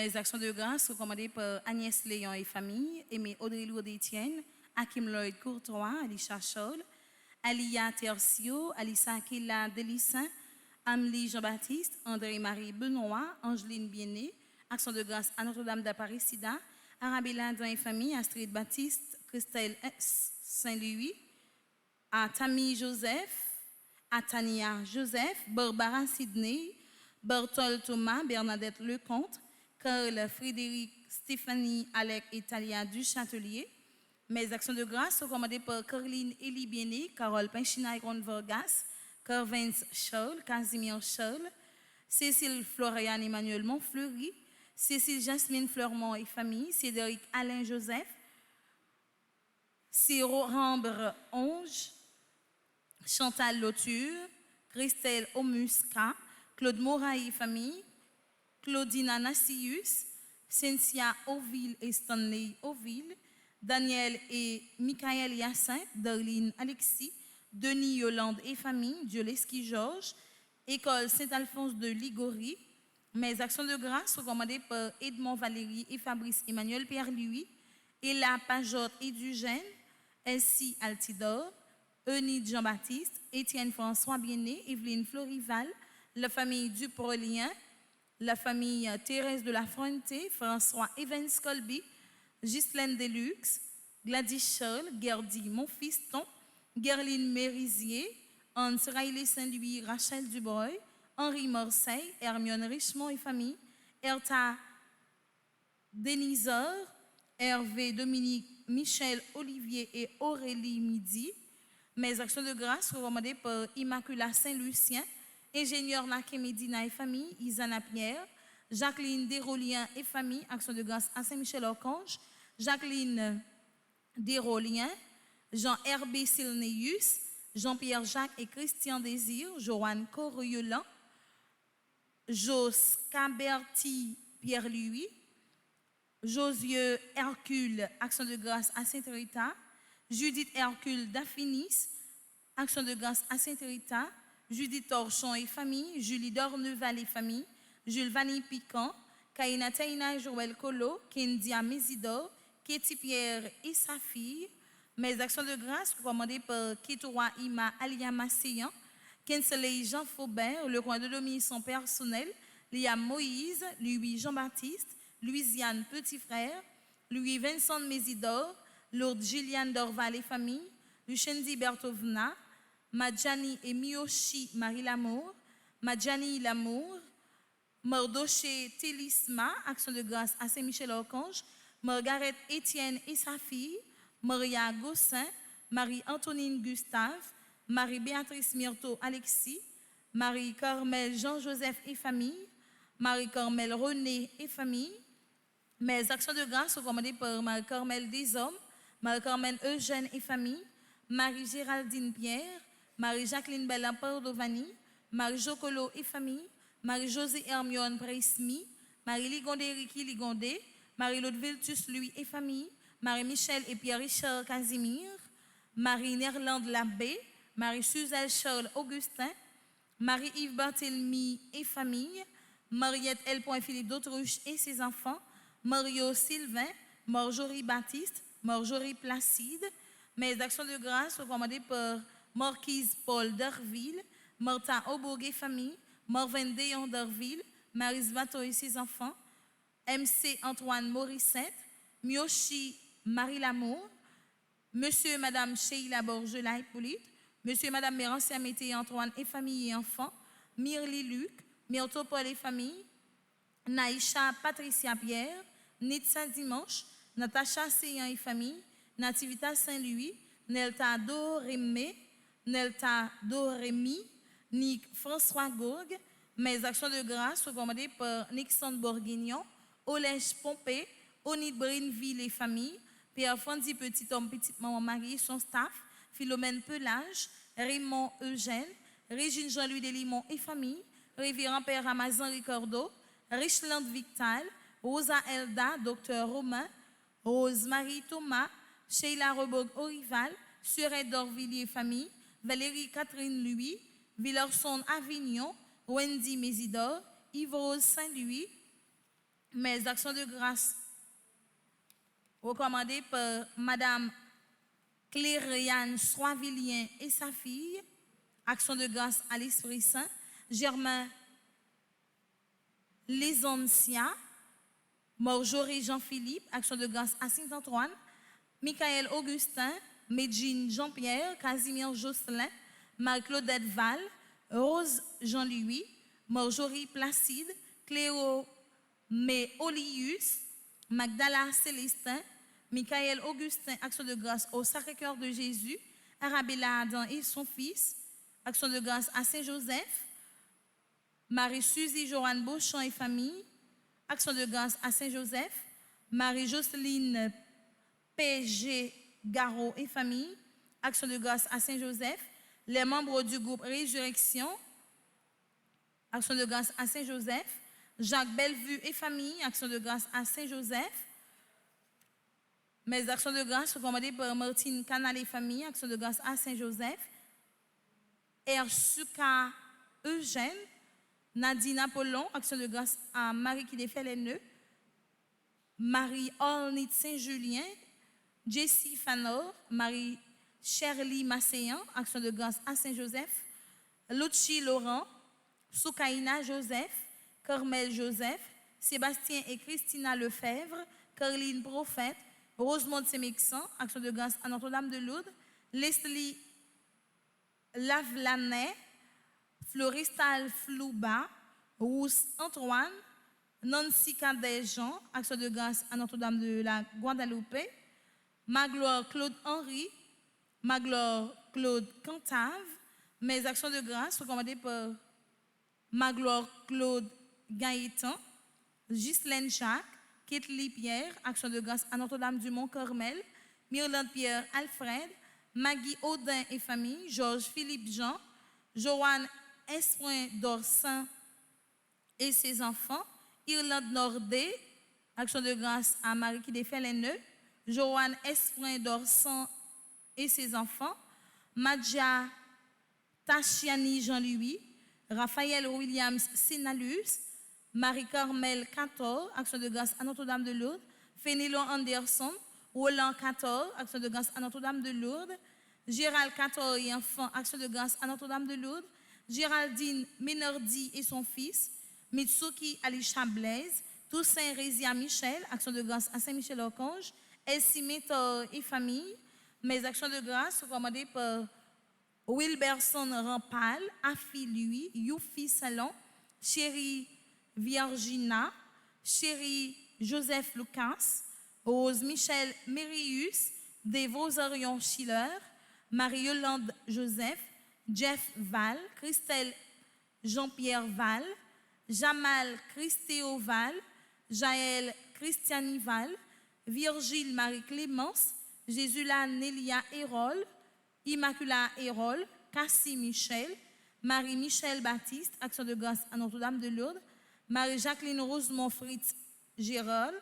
Mes actions de grâce sont commandées par Agnès Léon et famille, Aimé Audrey Lourdes Etienne, Hakim Lloyd Courtois, Alicia Scholl, Alia Tercio, Alissa Kela Delissin, Amélie Jean-Baptiste, André-Marie Benoît, Angeline Biené, action de grâce à Notre-Dame d'Aparicida, Arabella Dans et famille, Astrid Baptiste, Christelle Saint-Louis, à Tammy Joseph, à Tania Joseph, Barbara Sidney, Bertol Thomas, Bernadette Lecomte, Carl Frédéric Stéphanie Alec et Talia Duchâtelier. Mes actions de grâce sont commandées par Caroline Elie Biené, Carole Pinchina et Ron Vargas, Carvens Scholl, Casimir Scholl, Cécile Floriane Emmanuel Montfleury, Cécile Jasmine Fleurmont et famille, Cédric Alain Joseph, Ciro Rambre Onge, Chantal Loture, Christelle Omusca, Claude Moraï et famille, Claudina Nassius, Cynthia Oville et Stanley Oville, Daniel et Michael Yassin, Darlene Alexis, Denis Yolande et famille, Dioleski Georges, École Saint-Alphonse de Ligorie. Mes actions de grâce sont commandées par Edmond Valérie et Fabrice Emmanuel Pierre-Louis, Ella Pajotte et Dugène, Elsie Altidor, Eunide Jean-Baptiste, Étienne François Biené, Evelyne Florival, la famille Duprolien, la famille Thérèse de la Fuente, François Evans Colby, Ghislaine Deluxe, Gladys Scholl, Gerdy Monfiston, Gerline Mérisier, Hans Riley Saint-Louis, Rachel Dubreuil, Henri Morseille, Hermione Richemont et famille, Erta Denisor, Hervé Dominique, Michel Olivier et Aurélie Midi. Mes actions de grâce sont recommandées par Immaculata Saint-Lucien, ingénieur Naké Médina et famille, Isana Pierre, Jacqueline Desrolien et famille, action de grâce à Saint-Michel-Archange, Jacqueline Desrolien, Jean-Herbé Silneus, Jean-Pierre Jacques et Christian Désir, Joanne Coriolan, Jos Caberti Pierre-Louis, Josieux Hercule, action de grâce à Sainte-Rita, Judith Hercule Daphinis, action de grâce à Sainte-Rita, Judith Torchon et famille, Julie Dorneval et famille, Jules Vanille Piquant, Kaina Taina et Joël Colo, Kendia Mésidor, Katy Pierre et sa fille. Mes actions de grâce commandées par Ketoua Ima Alia Masséyan, Kenseley Jean Faubert, le coin de Dominique son personnel, Liam Moïse, Louis Jean-Baptiste, Louisiane Petit Frère, Louis Vincent Mésidor, Lourdes Gilliane Dorval et famille, Lucendi Bertovna, Madjani et Miyoshi Marie Lamour, Madjani Lamour, Mordoché Télisma, action de grâce à Saint-Michel-Archange, Margaret Étienne et sa fille, Maria Gossin, Marie-Antonine Gustave, Marie-Béatrice Myrto Alexis, Marie-Carmel Jean-Joseph et famille, Marie-Carmel René et famille. Mes actions de grâce sont commandées par Marie-Carmel Deshommes, Marie-Carmel Eugène et famille, Marie-Géraldine Pierre, Marie-Jacqueline Bella Pordovani, Marie-Jocolo et famille, Marie-Josée Hermione Preismi, Marie-Ligondé Ricky Ligondé, Marie-Laudeville Louis et famille, Marie-Michel et Pierre-Richard Casimir, Marie-Nerlande Labbé, Marie-Suzelle Charles Augustin, Marie-Yves Barthélemy et famille, Mariette L. Philippe d'Autruche et ses enfants, Mario Sylvain, Marjorie Baptiste, Marjorie Placide. Mes actions de grâce recommandées par Marquise Paul d'Arville, Martha Aubourg et famille, Marvin Déon d'Arville, Marise Bateau et ses enfants, MC Antoine Morissette, Mioshi Marie Lamour, Monsieur et Madame Sheila Borgela Hippolyte, Monsieur et Madame Mérancia Mété Antoine et famille et enfants, Mirly Luc, Myrto Paul et famille, Naïcha Patricia Pierre, Nitsa Dimanche, Natacha Seyan et famille, Nativita Saint-Louis, Nelta Dorémé, Nelta Dorémy, Nick François Gourgue. Mes actions de grâce recommandées par Nixon Bourguignon, Olège Pompé, Onid Brinville et famille, Pierre Fondi Petit Homme, Petite Maman Marie, son staff, Philomène Pelage, Raymond Eugène, Régine Jean-Louis Delimont et famille, Révérend Père Ramazan Ricordo, Richland Victal, Rosa Elda, Docteur Romain, Rose-Marie Thomas, Sheila Rebourg Orival, Suret d'Orvilliers famille, Valérie Catherine Louis, Villerson Avignon, Wendy Mésidor, Yves-Rose Saint-Louis. Mes actions de grâce recommandées par Madame Clériane Soivillien et sa fille. Action de grâce à l'Esprit Saint, Germain Lesoncia, Marjorie Jean-Philippe, action de grâce à Saint-Antoine, Michael Augustin, Medjine Jean-Pierre, Casimir Jocelyn, Marie-Claudette Val, Rose Jean-Louis, Marjorie Placide, Cléo Méolius, Magdala Célestin, Michael Augustin, action de grâce au Sacré-Cœur de Jésus, Arabella Adam et son fils, action de grâce à Saint-Joseph, Marie-Suzy Joanne Beauchamp et famille, action de grâce à Saint-Joseph, Marie-Jocelyne P.G. Garot et famille, action de grâce à Saint-Joseph, les membres du groupe Résurrection, action de grâce à Saint-Joseph, Jacques Bellevue et famille, action de grâce à Saint-Joseph. Mes actions de grâce recommandées par Martine Canal et famille, action de grâce à Saint-Joseph, Ersuka Eugène, Nadine Apollon, action de grâce à Marie qui défait les nœuds, Marie Ornit Saint-Julien, Jessie Fanor, Marie Shirley Masséan, action de grâce à Saint-Joseph, Luchi Laurent, Soukaina Joseph, Carmel Joseph, Sébastien et Christina Lefebvre, Caroline Prophète, Rosemont Semexan, action de grâce à Notre-Dame de Lourdes, Leslie Lavlanais, Floristal Flouba, Rousse Antoine, Nancy Cadet-Jean, action de grâce à Notre-Dame de la Guadeloupe, Magloire Claude Henry, Magloire Claude Cantave. Mes actions de grâce recommandées par Magloire Claude Gaëtan, Ghislaine Jacques, Ketli Pierre, action de grâce à Notre-Dame du Mont-Carmel, Myrlande Pierre Alfred, Maggie Audin et famille, Georges Philippe Jean, Joanne Espoin d'Orsan et ses enfants, Irlande Nordé, action de grâce à Marie qui défait les nœuds, Joanne Espoin d'Orsan et ses enfants, Madja Tachiani Jean-Louis, Raphaël Williams Sinalus, Marie-Carmel 14, action de grâce à Notre-Dame de Lourdes, Fénélon Anderson, Roland 14, action de grâce à Notre-Dame de Lourdes, Gérald 14 et enfant, action de grâce à Notre-Dame de Lourdes, Géraldine Ménordi et son fils, Mitsuki Alisha Blaise, Toussaint Rézia Michel, action de grâce à Saint-Michel-Archange, Elsie Métor et famille. Mes actions de grâce recommandées par Wilberson Rampal, Afi Louis, Youfi Salon, Chérie Virginia, Chérie Joseph Lucas, Rose Michel Mérius, Devos Orion Schiller, Marie-Yolande Joseph, Jeff Val, Christelle Jean-Pierre Val, Jamal Christéo Val, Jaël Christiani Val, Virgile Marie-Clémence, Jésula Nélia Hérol, Immacula Hérol, Cassie Michel, Marie-Michel Baptiste, action de grâce à Notre-Dame de Lourdes, Marie-Jacqueline Rosemont Fritz Gérald,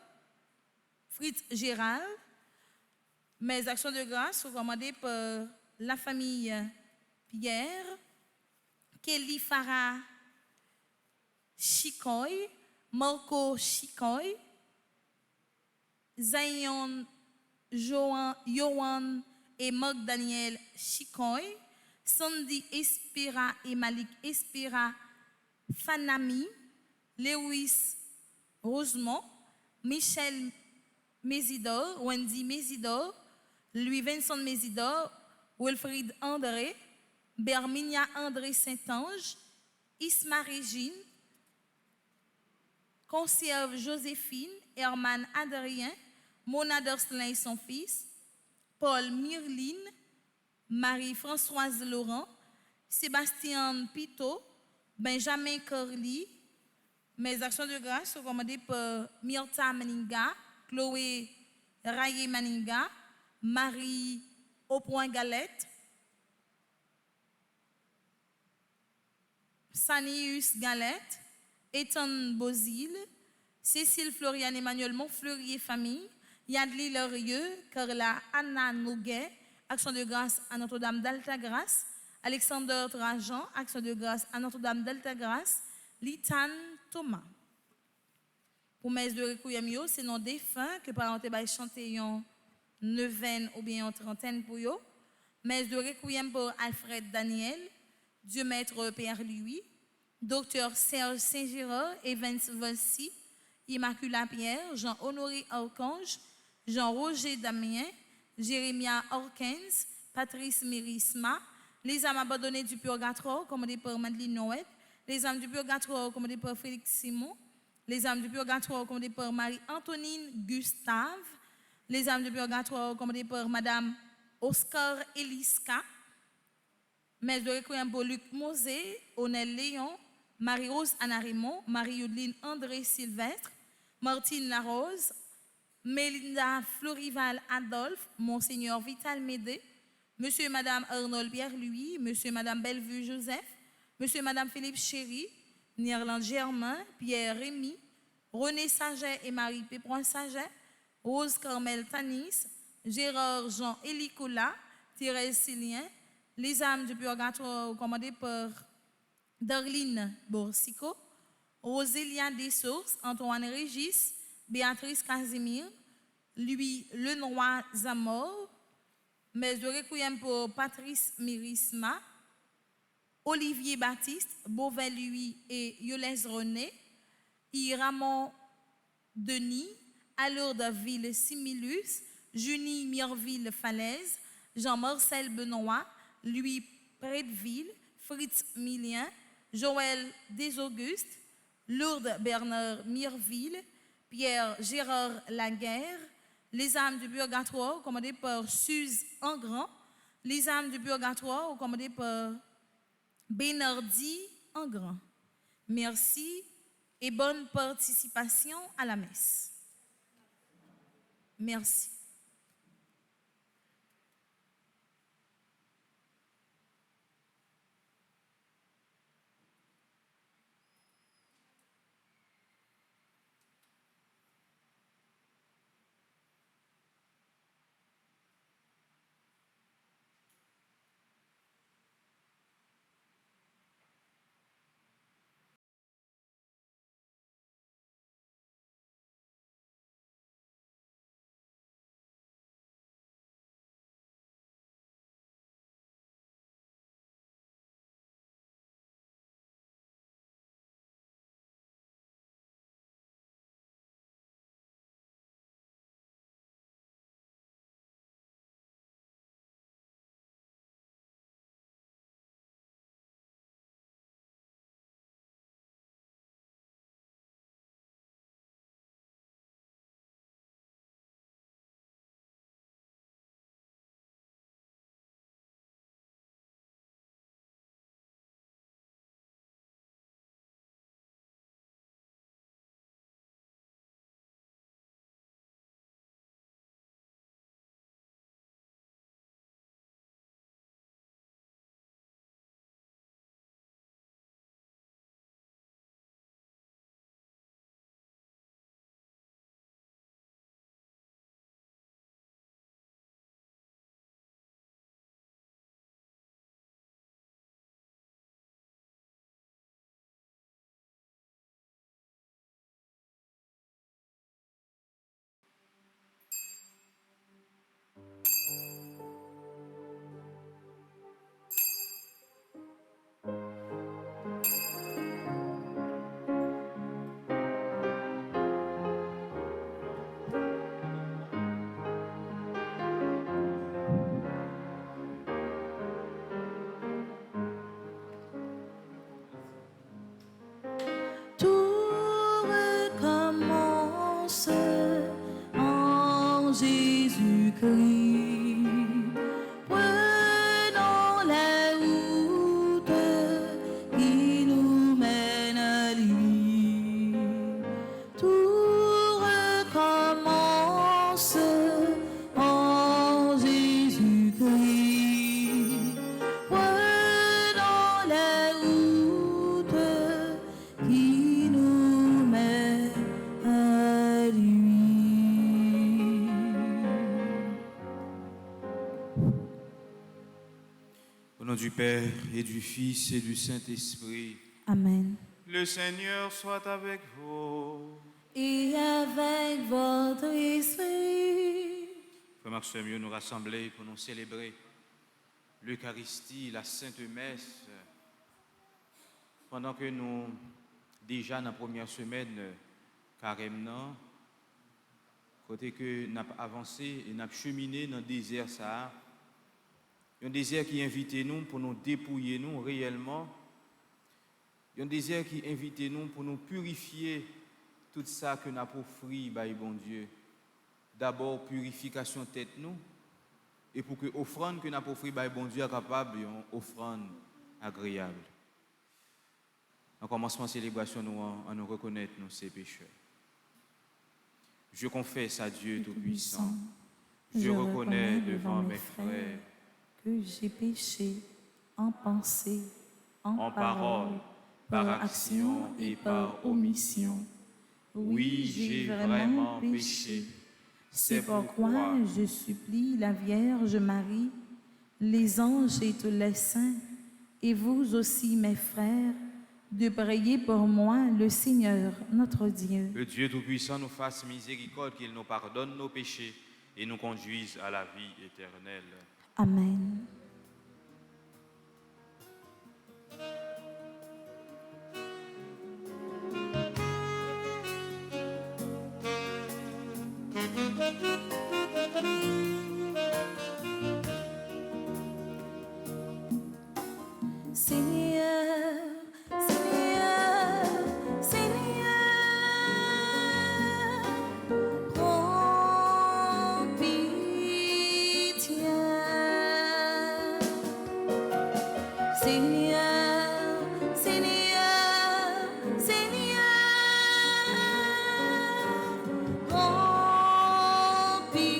mes actions de grâce sont commandées par la famille Pierre, Kelly Farah Chikoy, Marco Chikoy, Zayon Yohan et Marc Daniel Chikoy, Sandy Espira et Malik Espira Fanami, Lewis Rosemont, Michel Mésidor, Wendy Mésidor, Louis Vincent Mésidor, Wilfried André, Berminia André Saint-Ange, Isma Régine, Conserve Joséphine, Herman Adrien, Mona Dorslin et son fils, Paul Mirline, Marie-Françoise Laurent, Sébastien Pito, Benjamin Corly. Mes actions de grâce sont commandées par Myrta Maninga, Chloé Raye Maninga, Marie Aupoint Galette, Sanius Galette, Ethan Bozil, Cécile Florian Emmanuel Montfleury et famille, Yadli Lerieux, Carla Anna Nouguet, Action de grâce à Notre-Dame d'Altagrace, Alexander Trajan, Action de grâce à Notre-Dame d'Altagrace, Litan Thomas. Pour mes de requiem, c'est non défunt que parenté va chanter en neuvaine ou bien en trentaine pour eux. Mes de requiem pour Alfred Daniel, Dieu Maître Pierre Louis, Docteur Serge Saint-Gérard, Evans Volsi, Immaculata Pierre, Jean-Honoré Archange, Jean-Roger Damien, Jérémia Orkens, Patrice Mérisma, les âmes abandonnées du purgatoire, commandées par Madeleine Noët, les âmes du purgatoire, commandées par Félix Simon, les âmes du purgatoire, commandées par Marie-Antonine Gustave, les âmes du purgatoire, commandées par Madame Oscar Eliska, Messe de requiem pour Luc Mosé, Onel Léon, Marie-Rose Anna Raymond, Marie-Yodeline André Sylvestre, Martine Larose, Mélinda Florival Adolphe, Monseigneur Vital Médé, Monsieur et Madame Arnold Pierre-Louis, Monsieur et Madame Bellevue Joseph, Monsieur et Madame Philippe Chéry, Nierland Germain, Pierre Rémy, René Saget et Marie Pépron Saget, Rose Carmel Tanis, Gérard Jean Elicola, Thérèse Célien, les âmes du purgatoire commandées par Darline Borsico, Rosélia Dessources, Antoine Régis, Béatrice Casimir, Louis Lenoir Zamor, Messe de requiem pour Patrice Mirisma, Olivier Baptiste, Beauvais Louis et Yolès René, Iramon Denis, Alourde Ville Similus, Junie Mirville Falaise, Jean-Marcel Benoît, Louis Prédeville, Fritz Milien, Joël Desaugustes, Lourdes Bernard Mirville, Pierre Gérard Laguerre, les âmes du purgatoire commandées par Suze Engrand, les âmes du purgatoire commandées par Bénardi Engrand. Merci et bonne participation à la messe. Merci. nom du Père et du Fils et du Saint-Esprit. Amen. Le Seigneur soit avec vous. Et avec votre esprit. Frères, marche mieux nous rassembler pour nous célébrer l'Eucharistie, la Sainte Messe. Pendant que nous, déjà dans la première semaine, carrément, côté que nous avons avancé et nous avons cheminé dans le désert, ça, un désert qui invite nous pour nous dépouiller nous réellement. Un désert qui invite nous pour nous purifier tout ça que nous avons offert, par bon Dieu. D'abord, purification tête nous, et pour que l'offrande que nous avons offert, par bon Dieu, soit capable d'une offrande agréable. En commencement de célébration, nous reconnaître nous ces pécheurs. Je confesse à Dieu Tout-Puissant, je reconnais devant mes frères que j'ai péché en pensée, en parole, par action et par omission. Oui, j'ai vraiment péché. C'est pourquoi je supplie la Vierge Marie, les anges et tous les saints, et vous aussi, mes frères, de prier pour moi, le Seigneur, notre Dieu. Que Dieu Tout-Puissant nous fasse miséricorde, qu'il nous pardonne nos péchés et nous conduise à la vie éternelle. Amen. Seigneur, Seigneur, Seigneur, prends pitié. Seigneur, Seigneur, Seigneur, prends pitié.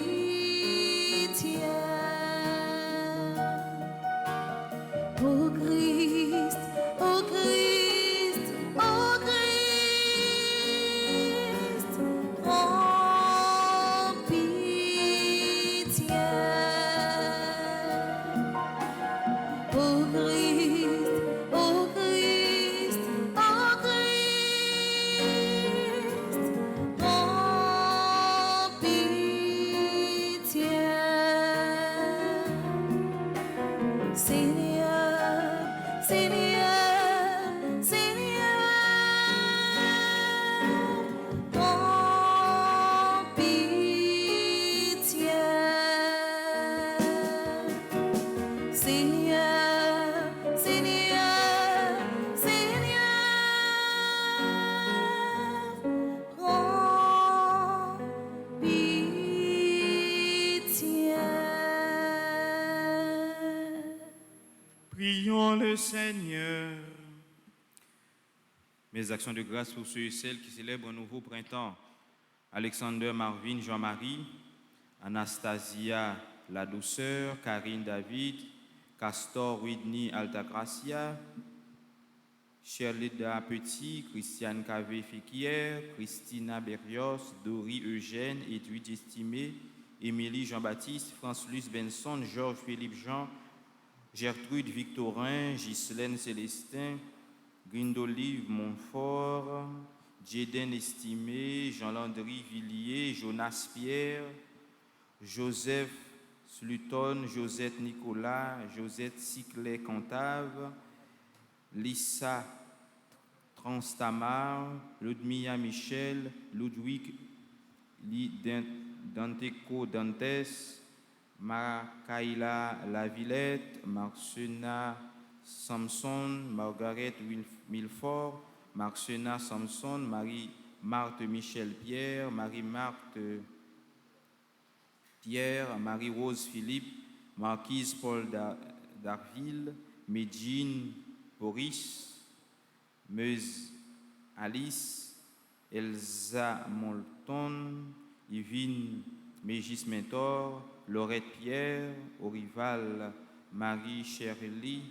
Ô Christ, ô Christ, ô Christ, prends pitié. Ô Christ, ô Christ, ô Christ, prends pitié. Seigneur, Seigneur, Seigneur, prends pitié. Seigneur, Seigneur, Seigneur, prends pitié. Prions le Seigneur. Mes actions de grâce pour ceux et celles qui célèbrent un nouveau printemps. Alexander Marvin Jean-Marie, Anastasia La Douceur, Karine David, Castor Whitney Altagracia, Sherlida Petit, Christiane Cavé Fiquière, Christina Berrios, Dori Eugène, Edwige Estimé, Émilie Jean-Baptiste, France-Luce Benson, Georges Philippe Jean, Gertrude Victorin, Ghislaine Célestin, Grindolive Montfort, Jeden Estimé, Jean-Landry Villiers, Jonas Pierre, Joseph Sluton, Josette Nicolas, Josette Siclet Cantave, Lissa Transtamar, Ludmilla Michel, Ludwig Danteco Dantes, Makaila Lavillette, Marcena Samson, Margaret Milfort, Marcena Samson, Marie-Marthe Michel Pierre, Marie-Marthe Pierre, Marie-Rose Philippe, Marquise Paul Darville, Medjine Boris, Meuse Alice, Elsa Molton, Yvine Mégis Mentor, Laurette Pierre, Orival Marie Cherly,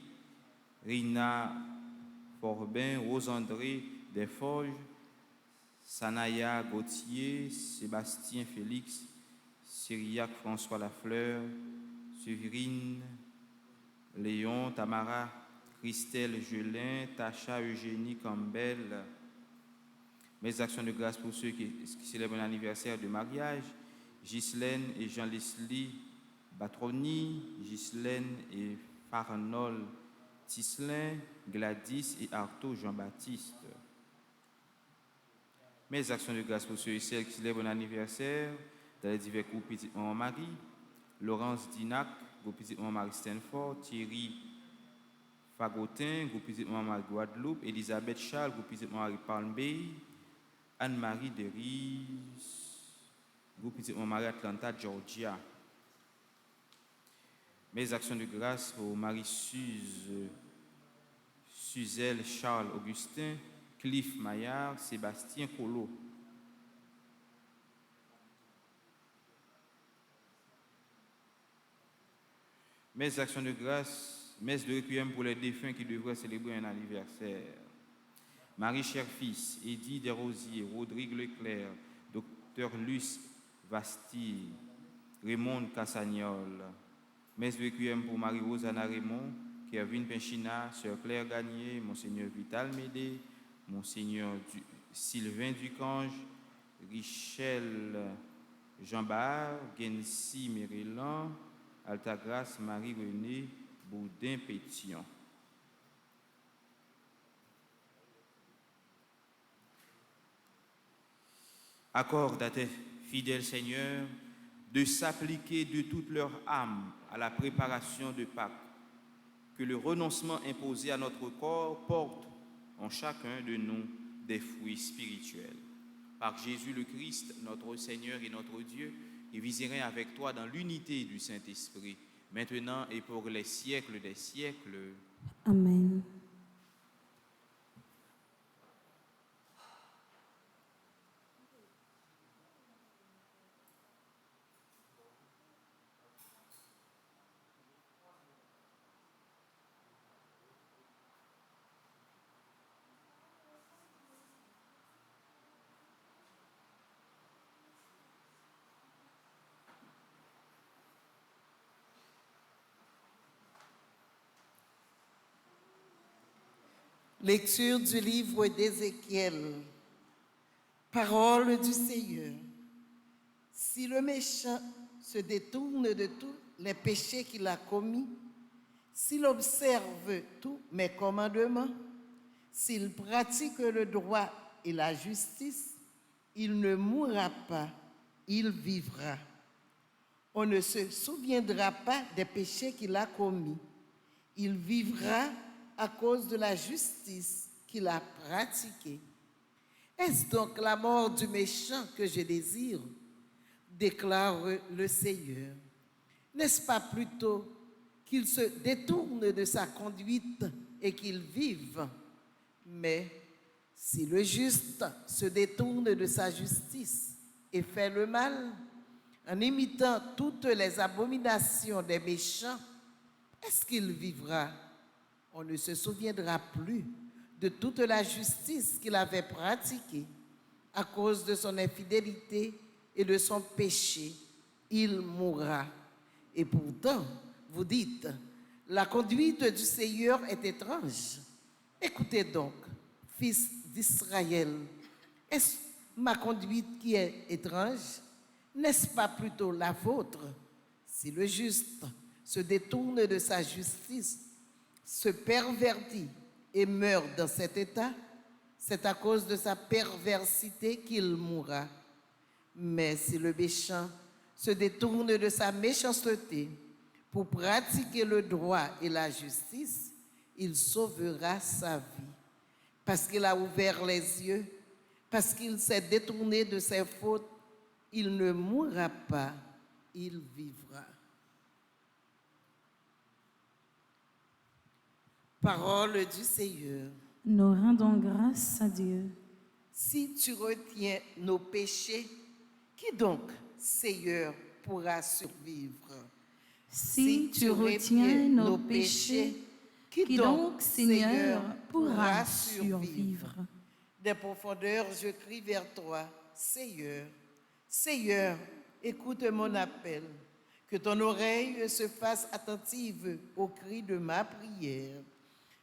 Rina Forbin, Rose-André Desforges, Sanaya Gauthier, Sébastien Félix, Syriac François Lafleur, Séverine Léon, Tamara, Christelle, Jelin, Tacha, Eugénie, Campbell. Mes actions de grâce pour ceux qui célèbrent un anniversaire de mariage, Ghislaine et Jean-Leslie Batroni, Ghislaine et Farnol Tislin, Gladys et Artaud Jean-Baptiste. Mes actions de grâce pour ceux et celles qui célèbrent un anniversaire dans les divers groupes Petit Maman Marie, Laurence Dinac, groupe Petit Maman Marie Stanford, Thierry Fagotin, groupe Petit Maman Marie Guadeloupe, Elisabeth Charles, groupe Petit Maman Marie Palm Bay, Anne-Marie Deris, groupe Petit Maman Marie Atlanta, Georgia. Mes actions de grâce pour Marie-Suze, Suzelle Charles Augustin, Cliff Maillard, Sébastien Colo. Mes actions de grâce, messe de requiem pour les défunts qui devraient célébrer un anniversaire. Marie Cherfils, Edith Desrosiers, Rodrigue Leclerc, Dr Luce Vastille, Raymond Cassagnol. Messe de requiem pour Marie-Rosanna Raymond, Kevin Pinchina, Sœur Claire Gagné, Monseigneur Vital Médé, Monseigneur Sylvain Ducange, Richel Jean-Bar, Gensi Mérélan, Altagrace Marie-Renée Boudin-Pétion. Accorde à tes fidèles Seigneur de s'appliquer de toute leur âme à la préparation de Pâques, que le renoncement imposé à notre corps porte en chacun de nous des fruits spirituels. Par Jésus le Christ, notre Seigneur et notre Dieu, et viserai avec toi dans l'unité du Saint-Esprit, maintenant et pour les siècles des siècles. Amen. Lecture du livre d'Ézéchiel. Parole du Seigneur. Si le méchant se détourne de tous les péchés qu'il a commis, s'il observe tous mes commandements, s'il pratique le droit et la justice, il ne mourra pas, il vivra. On ne se souviendra pas des péchés qu'il a commis. Il vivra à cause de la justice qu'il a pratiquée. Est-ce donc la mort du méchant que je désire? Déclare le Seigneur. N'est-ce pas plutôt qu'il se détourne de sa conduite et qu'il vive? Mais si le juste se détourne de sa justice et fait le mal, en imitant toutes les abominations des méchants, est-ce qu'il vivra? On ne se souviendra plus de toute la justice qu'il avait pratiquée. À cause de son infidélité et de son péché, il mourra. Et pourtant, vous dites, la conduite du Seigneur est étrange. Écoutez donc, fils d'Israël, est-ce ma conduite qui est étrange? N'est-ce pas plutôt la vôtre? Si le juste se détourne de sa justice, se pervertit et meurt dans cet état, c'est à cause de sa perversité qu'il mourra. Mais si le méchant se détourne de sa méchanceté pour pratiquer le droit et la justice, il sauvera sa vie. Parce qu'il a ouvert les yeux, parce qu'il s'est détourné de ses fautes, il ne mourra pas, il vivra. Parole du Seigneur. Nous rendons grâce à Dieu. Si tu retiens nos péchés, qui donc, Seigneur, pourra survivre? Si tu retiens nos péchés, qui donc, Seigneur, pourra survivre? Des profondeurs, je crie vers toi, Seigneur. Seigneur, écoute mon appel. Que ton oreille se fasse attentive aux cris de ma prière.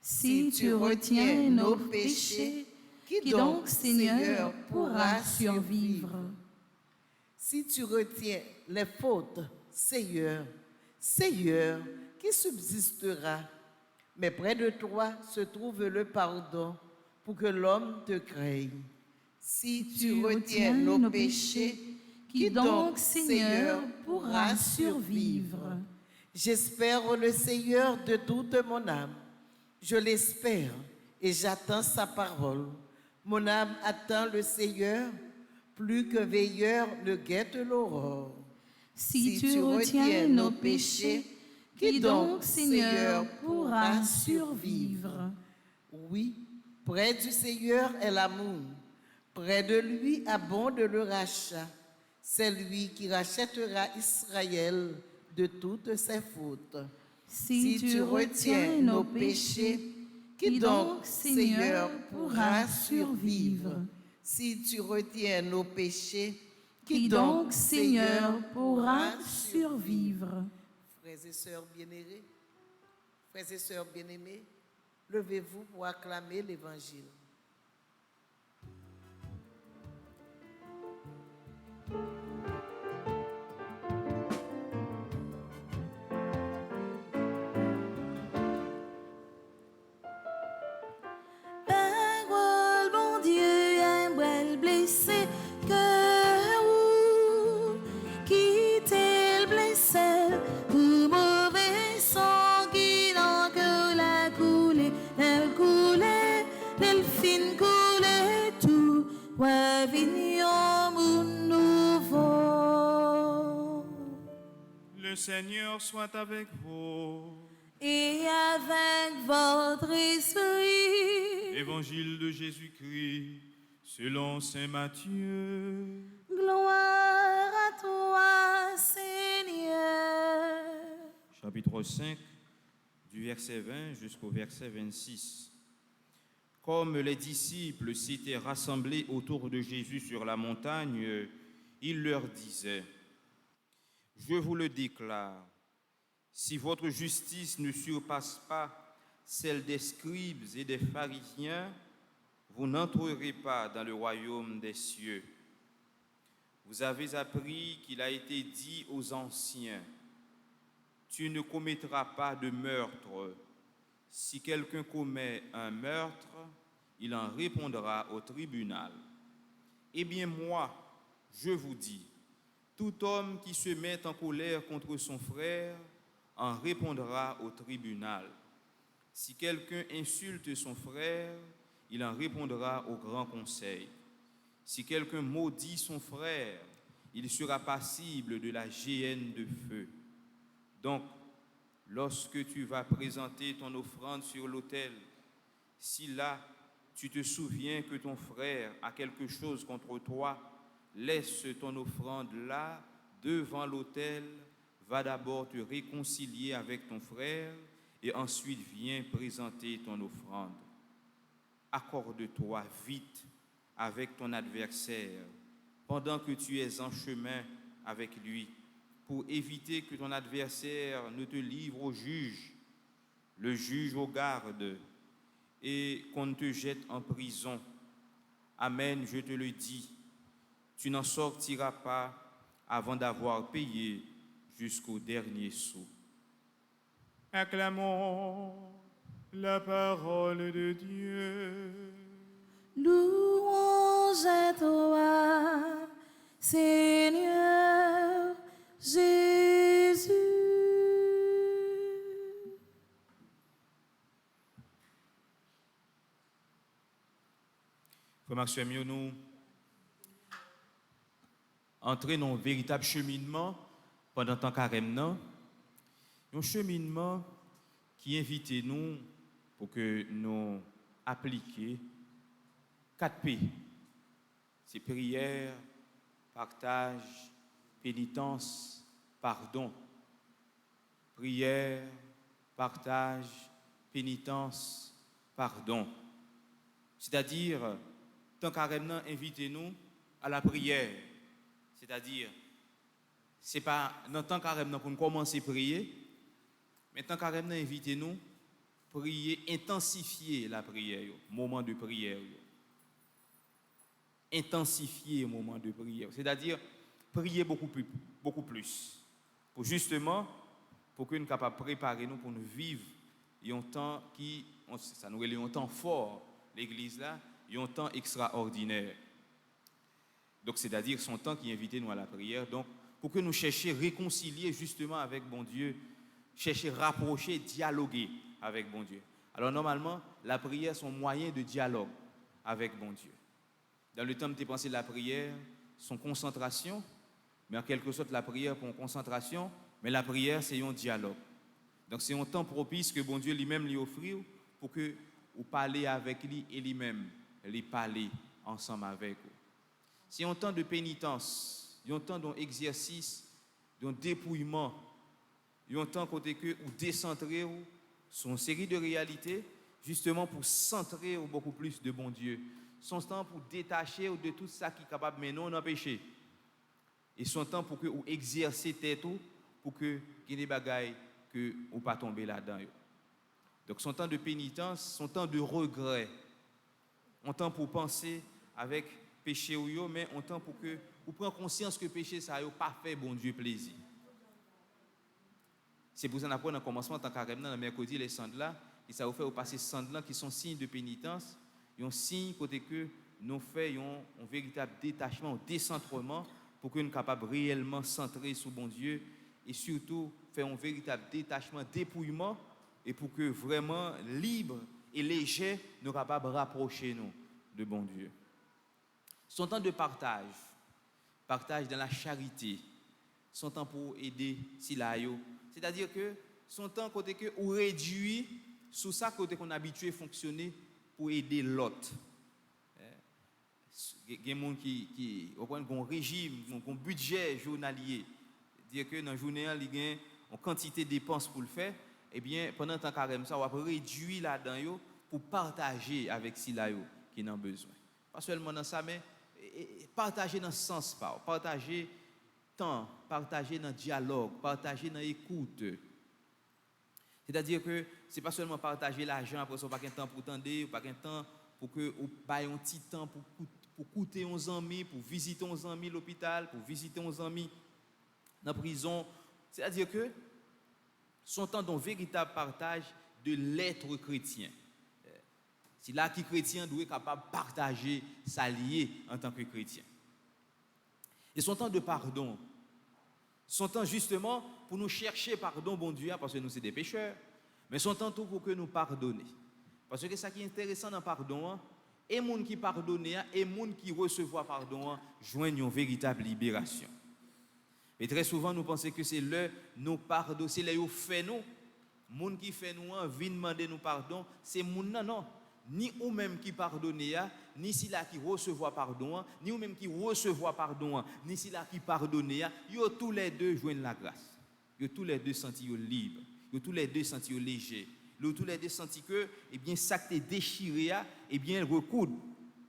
Si tu retiens nos péchés, qui donc, Seigneur, pourra survivre? Si tu retiens les fautes, Seigneur, Seigneur, qui subsistera? Mais près de toi se trouve le pardon pour que l'homme te craigne. Si tu retiens nos péchés, qui donc, Seigneur, pourra survivre? J'espère le Seigneur de toute mon âme. Je l'espère et j'attends sa parole. Mon âme attend le Seigneur, plus qu'un veilleur ne guette l'aurore. Si tu retiens nos péchés, qui donc, Seigneur, pourra survivre? Oui, près du Seigneur est l'amour. Près de lui abonde le rachat. C'est lui qui rachètera Israël de toutes ses fautes. Si tu retiens nos péchés, qui donc, Seigneur, pourra survivre? Si tu retiens nos péchés, Qui donc, Seigneur, pourra survivre? Frères et sœurs bien-aimés, frères et sœurs bien-aimés, levez-vous pour acclamer l'Évangile. Parole, bon Dieu, un bel blessé que ou qui t'est blessé pour mauvais sang qui n'en que la coulée, elle fin coulée tout, ouais, vignon mon nouveau. Le Seigneur soit avec vous. Et avec votre esprit, Évangile de Jésus-Christ selon saint Matthieu. gloire à toi, Seigneur. Chapitre 5, du verset 20 jusqu'au verset 26. Comme les disciples s'étaient rassemblés autour de Jésus sur la montagne, il leur disait: Je vous le déclare, si votre justice ne surpasse pas celle des scribes et des pharisiens, vous n'entrerez pas dans le royaume des cieux. Vous avez appris qu'il a été dit aux anciens: Tu ne commettras pas de meurtre. Si quelqu'un commet un meurtre, il en répondra au tribunal. Eh bien moi, je vous dis, tout homme qui se met en colère contre son frère en répondra au tribunal. Si quelqu'un insulte son frère, il en répondra au grand conseil. Si quelqu'un maudit son frère, il sera passible de la géhenne de feu. Donc, lorsque tu vas présenter ton offrande sur l'autel, si là, tu te souviens que ton frère a quelque chose contre toi, laisse ton offrande là, devant l'autel, va d'abord te réconcilier avec ton frère et ensuite viens présenter ton offrande. Accorde-toi vite avec ton adversaire pendant que tu es en chemin avec lui, pour éviter que ton adversaire ne te livre au juge, le juge aux gardes, et qu'on ne te jette en prison. Amen, je te le dis, tu n'en sortiras pas avant d'avoir payé jusqu'au dernier sou. Acclamons la parole de Dieu. Louange à toi, Seigneur Jésus. Frère Maxime, nous entrons dans un véritable cheminement pendant tant carême, un cheminement qui invite nous pour que nous appliquions 4 P. C'est prière, partage, pénitence, pardon. Prière, partage, pénitence, pardon. C'est-à-dire, tant carême, invitez-nous à la prière. C'est-à-dire, c'est pas dans le temps carême pour nous commencer à prier, mais dans le carême invitez-nous à prier, intensifier la prière, moment de prière. Intensifier le moment de prière, c'est-à-dire prier beaucoup plus, pour justement, pour que nous soyons capables de préparer nous pour nous vivre un temps qui, ça nous relève un temps fort, l'église là, un temps extraordinaire. Donc c'est-à-dire son temps qui invite nous à la prière, donc pour que nous cherchions à réconcilier justement avec bon Dieu, chercher à rapprocher, dialoguer avec bon Dieu. Alors normalement, la prière sont moyen de dialogue avec bon Dieu. Dans le temps de penser la prière, son concentration, mais en quelque sorte la prière pour une concentration, mais la prière c'est un dialogue. Donc c'est un temps propice que bon Dieu lui-même lui offre pour que vous parlez avec lui et lui-même, lui parler ensemble avec vous. C'est un temps de pénitence, un temps d'exercice, d'un dépouillement, un temps côté que vous décentrez sur une série de réalités, justement pour centrer beaucoup plus de bon Dieu. Son temps pour détacher de tout ça qui est capable de mener dans le péché. Et son temps pour que vous exercez tête pour que il y ait des bagailles que vous ne pas tomber là-dedans. Donc son temps de pénitence, son temps de regret, un temps pour penser avec péché ou mais un temps pour que vous preniez conscience que péché ça n'a pas fait bon Dieu plaisir. C'est pour ça qu'on apprend dans le commencement, tant carême dans le mercredi, les cendres là, et ça vous fait passer cendres là qui sont signes de pénitence, un signe côté que nous faisons un véritable détachement, un décentrement pour que nous soyons capables réellement centrer sur bon Dieu et surtout faire un véritable détachement, dépouillement et pour que vraiment libre et léger nous soyons capables de rapprocher nous de bon Dieu. Son temps de partage dans la charité, son temps pour aider Silayo, c'est-à-dire que son temps côté que on réduit sous ça côté qu'on habitué à fonctionner pour aider l'autre. Il y a des gens qui ont un régime, un budget journalier. Dire que dans la journée, il y a une quantité de dépenses pour le faire. Eh bien, pendant le temps carême, ça, on va réduire là-dedans pour partager avec ceux qui en ont besoin. Pas seulement dans ça, mais partager dans ce sens, partager temps, partager dans le dialogue, partager dans l'écoute. C'est-à-dire que ce n'est pas seulement partager l'argent, après ça, pas qu'un temps pour tendre, pas qu'un temps pour que vous ayez un petit temps pour écouter uns amis, pour visiter uns amis à l'hôpital, pour visiter uns amis dans la prison. C'est-à-dire que son temps d'un véritable partage de l'être chrétien. C'est là que les chrétiens doivent être capables de partager sa liée en tant que chrétien. Et son temps de pardon, son temps justement pour nous chercher pardon, bon Dieu, parce que nous sommes des pécheurs, mais son temps tout pour que nous pardonnions. Parce que ce qui est intéressant dans le pardon, et les gens qui pardonnent et les gens qui reçoivent pardon joignent une véritable libération. Et très souvent, nous pensons que c'est le nous pardon, c'est le fait nous. Les gens qui fait nous, viennent demander nous pardon, c'est les gens non. Ni ou même qui pardonnez, ni si là qui recevez pardon, ni ou même qui recevez pardon, ni si là qui pardonnez, yo tous les deux joignent la grâce. Yo tous les deux sentis libres, yo tous les deux sentis légers. Yo tous les deux sentis que eh bien ça qui est déchiré eh bien recoudre.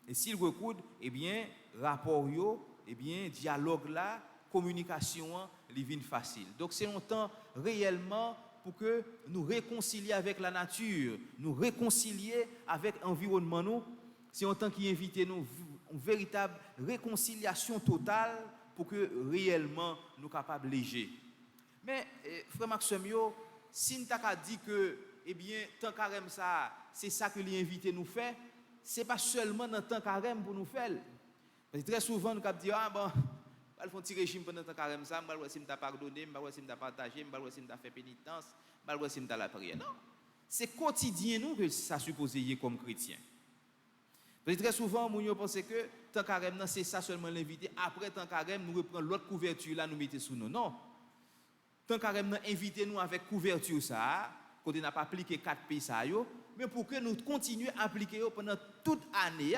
Et s'il recoudre, eh bien rapport yo, eh bien dialogue là, communication li vient facile. Donc c'est un temps réellement pour que nous réconcilier avec la nature, nous réconcilier avec l'environnement nous, c'est un temps qui invite nous une véritable réconciliation totale pour que réellement nous soyons capables de léger. Mais frère Maxime, si nous avons dit que eh bien temps carême ça, c'est ça que l'invité nous fait, c'est pas seulement dans temps carême pour nous faire. Parce que très souvent nous avons dit ah bon, je vais faire un petit régime pendant le temps carême ça, je vais voir si je vais pardonner, je vais voir si je vais partager, je vais voir si je vais faire pénitence, je vais voir si je vais la prière. Non, c'est quotidien nous que ça supposé y comme chrétien. Parce que très souvent, nous pensons que le temps carême c'est ça seulement l'invité. Après le temps carême, nous reprenons l'autre couverture là, nous mettons sous nous. Non. Le temps carême invitez nous avec couverture ça, quand on n'a pas appliqué 4 pays ça, mais pour que nous continuions à appliquer pendant toute l'année.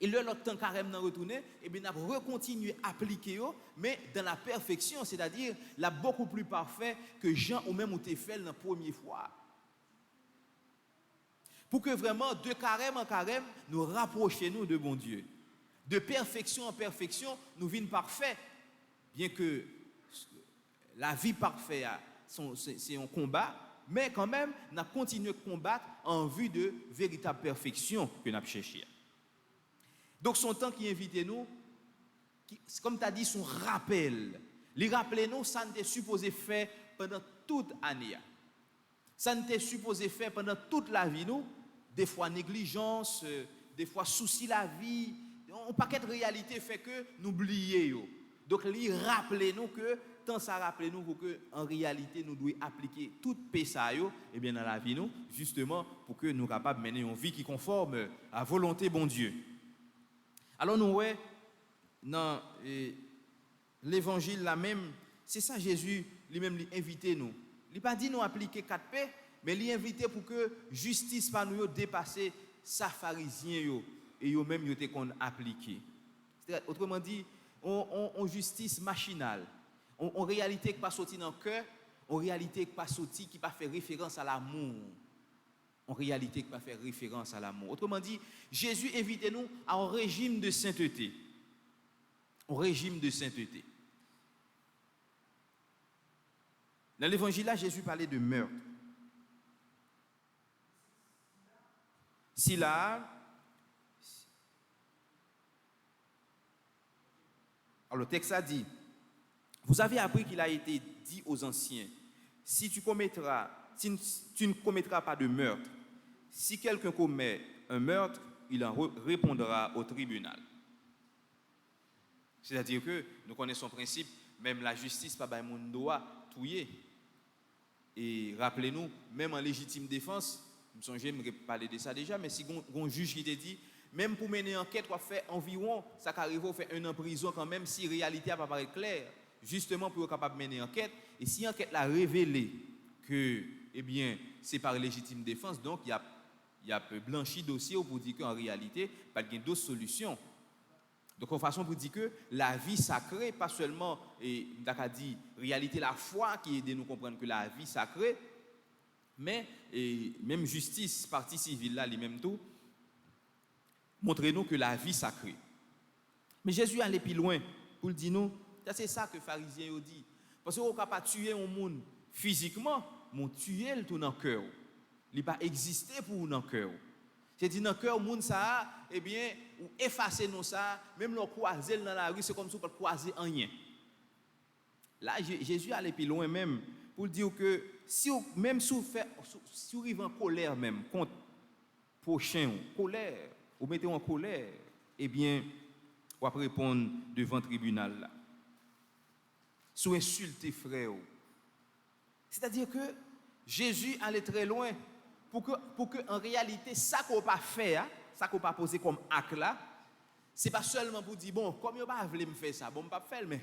Et le temps carême retourné, et bien on va continuer à appliquer, mais dans la perfection, c'est-à-dire la beaucoup plus parfait que Jean ou même ou t'es fait la première fois. Pour que vraiment de carême en carême, nous rapprochions de bon Dieu. De perfection en perfection, nous vînes parfaits. bien que la vie parfaite, c'est un combat, mais quand même, nous avons continué à combattre en vue de véritable perfection que nous avons cherché. Donc, son temps qui invite nous, comme tu as dit, son rappel. Les rappeler nous, ça n'était supposé faire pendant toute année. Ça n'était supposé faire pendant toute la vie, nous. Des fois négligence, des fois souci la vie. Un paquet de réalités fait que nous oublions. Donc, les rappeler nous que, tant ça rappelle nous pour que, en réalité, nous devons appliquer tout ça et bien dans la vie, nous, justement, pour que nous soyons capables de mener une vie qui conforme à la volonté bon Dieu. Alors, nous, ouais, dans l'évangile là même, c'est ça Jésus lui-même invité nous. Il n'a pas dit nous appliquer 4P, mais il invité pour que justice par nous dépasser sa pharisien et yo même yo te qu'on appliquer. Autrement dit, on justice machinale, on réalité qui pas sorti dans le cœur, en réalité qui pas sorti qui pas fait référence à l'amour. En réalité qui pas fait référence à l'amour. Autrement dit, Jésus invite nous à un régime de sainteté. Un régime de sainteté. Dans l'évangile là, Jésus parlait de meurtre. Si là, alors le texte a dit, vous avez appris qu'il a été dit aux anciens, si tu ne commettras pas de meurtre, si quelqu'un commet un meurtre, il en répondra au tribunal. C'est-à-dire que nous connaissons le principe, même la justice, pas de monde doit touiller. Et rappelez-nous, même en légitime défense, je me souviens, parler de ça déjà, mais si un juge qui te dit, même pour mener une enquête, on fait environ, ça arrive à faire 1 an en prison quand même, si la réalité n'a pas paru claire, justement pour être capable de mener une enquête. Et si l'enquête l'a révélé que, eh bien, c'est par légitime défense, donc il y a blanchi dossier pour dire qu'en réalité, il y a d'autres solutions. Donc, en façon pour dire que la vie sacrée, pas seulement, et on dit, réalité, la foi qui aide nous comprendre que la vie sacrée, mais même justice, partie civile là, lui-même tout, montrez-nous que la vie sacrée. Mais Jésus allait plus loin pour dire nous, c'est ça que les pharisiens ont dit. Parce qu'on ne peut pas tuer un monde physiquement, mais tuer le tout dans le cœur. Il n'a pas existé pour dans le cœur. C'est-à-dire dans le cœur, le monde ça, eh bien, ou effacer nous ça, même le croiser dans la rue, c'est comme si on ne peut croiser rien. Là, Jésus allait plus loin même pour dire que même si vous arrivez en colère même contre prochain, colère, vous mettez en colère, eh bien, vous allez répondre devant le tribunal là. Si vous insultez frère. C'est-à-dire que Jésus allait très loin pour que en réalité, ça qu'on pas faire, ça qu'on pas poser comme acte là, c'est pas seulement pour dire, bon, comme vous pas voulu me faire ça, bon, je ne pas faire, mais...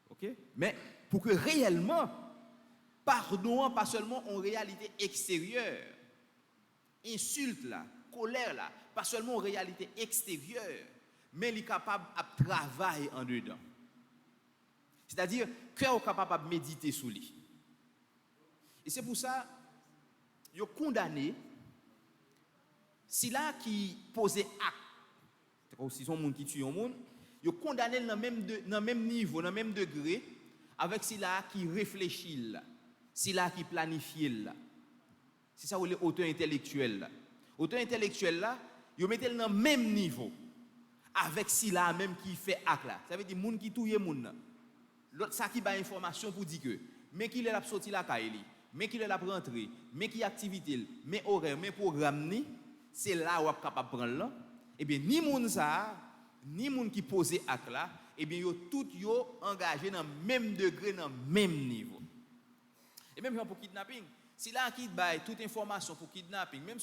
OK? Mais pour que réellement, pardon, pas seulement en réalité extérieure, insulte là, colère là, pas seulement en réalité extérieure, mais il est capable de travailler en dedans. C'est-à-dire, cœur est capable de méditer sur lui. Et c'est pour ça, il est condamné, si là qui posait acte, si son monde qui tue un monde, il est condamné dans le même niveau, dans le même degré, avec si là qui réfléchit, si là qui planifie. C'est ça où les auteurs intellectuels. Auteur intellectuel là, il mettait dans le même niveau, avec si là même qui fait acte là. Ça veut dire monde qui tue monde. L'autre ça qui bat information pour dire que mais qu'il est là sorti la caille, mais qu'il est là rentrer, mais qui activité, mais horaire, mais programme ni, c'est là où est capable prendre là. Et bien ni monde ça, ni monde qui posait acte là, et bien yo tout yo engagé dans le même degré, dans le même niveau. Et même pour kidnapping, si là qui baille toute information pour kidnapping, même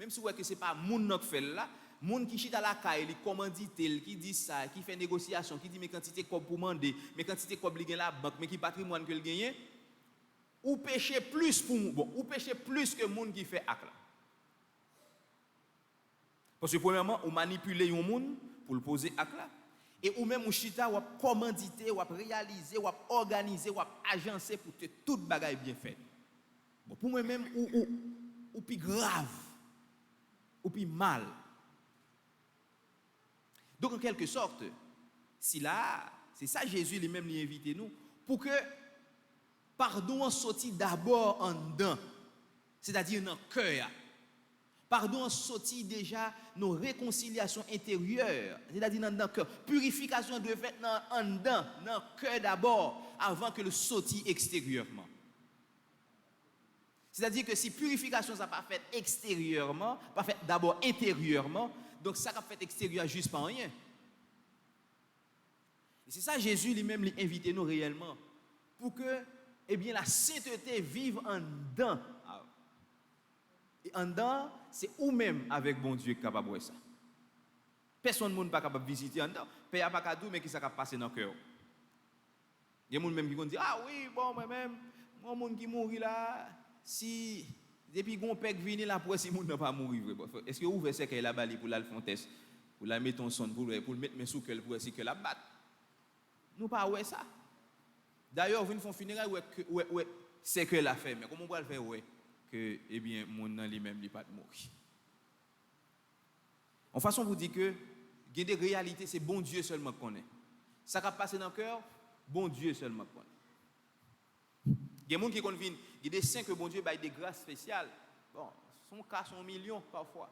si ouais que c'est pas monde qui fait là, monde qui chita la caille, il commandite, qui dit ça, qui fait négociation, qui dit mes quantités comme pour demander, mes quantités comme li gen la banque, mais qui patrimoine que le gagne, ou pécher plus pour bon, ou pécher plus que monde qui fait acte là. Parce que premièrement, on manipule un monde pour le poser acte là. Et ou même ou chita ou commanditer, ou réaliser, ou organiser, ou agencer pour que toute bagaille bien faite. Bon, pour moi même ou plus grave, ou plus mal. Donc en quelque sorte, si là C'est ça Jésus lui-même lui invité nous pour que pardon sorti d'abord en dedans, c'est-à-dire dans le cœur. Pardon sorti déjà nos réconciliations intérieures, c'est-à-dire dans le cœur. Purification doit faire en dedans, dans le cœur d'abord, avant que le sorti extérieurement. C'est-à-dire que si purification ça pas fait extérieurement, pas fait d'abord intérieurement, donc ça n'a fait extérieur juste pas rien. Et c'est ça Jésus lui-même lui invité nous réellement pour que eh bien la sainteté vive en dedans. Et en dedans, c'est ou même avec bon Dieu capable de ça. Personne n'est pas capable de visiter en dedans. Père pas capable mais qui ça va passer dans le cœur. Il y a des gens même qui vont dire ah oui, bon moi-même, mon monde qui mourit là, si depuis qu'on pèque venir là pour si monde n'a pas mourir. Est-ce que vous ouvert c'est qu'elle a balé pour la le font test, pour la mettre en son pour le mettre mes sous cœur pour essayer que la batte. Nous pas ouais ça. D'ailleurs, vous font funérailles ouais c'est que l'a fait mais comment on va le faire ouais que eh bien mon nan lui-même il pas mourir. En façon vous dire que il y a des réalités c'est bon Dieu seulement connaît. Ça va passer dans le cœur, bon Dieu seulement connaît. Il y a des gens qui conviennent, il y a des saints que bon Dieu baille des grâces spéciales. Bon, son cas sont millions parfois.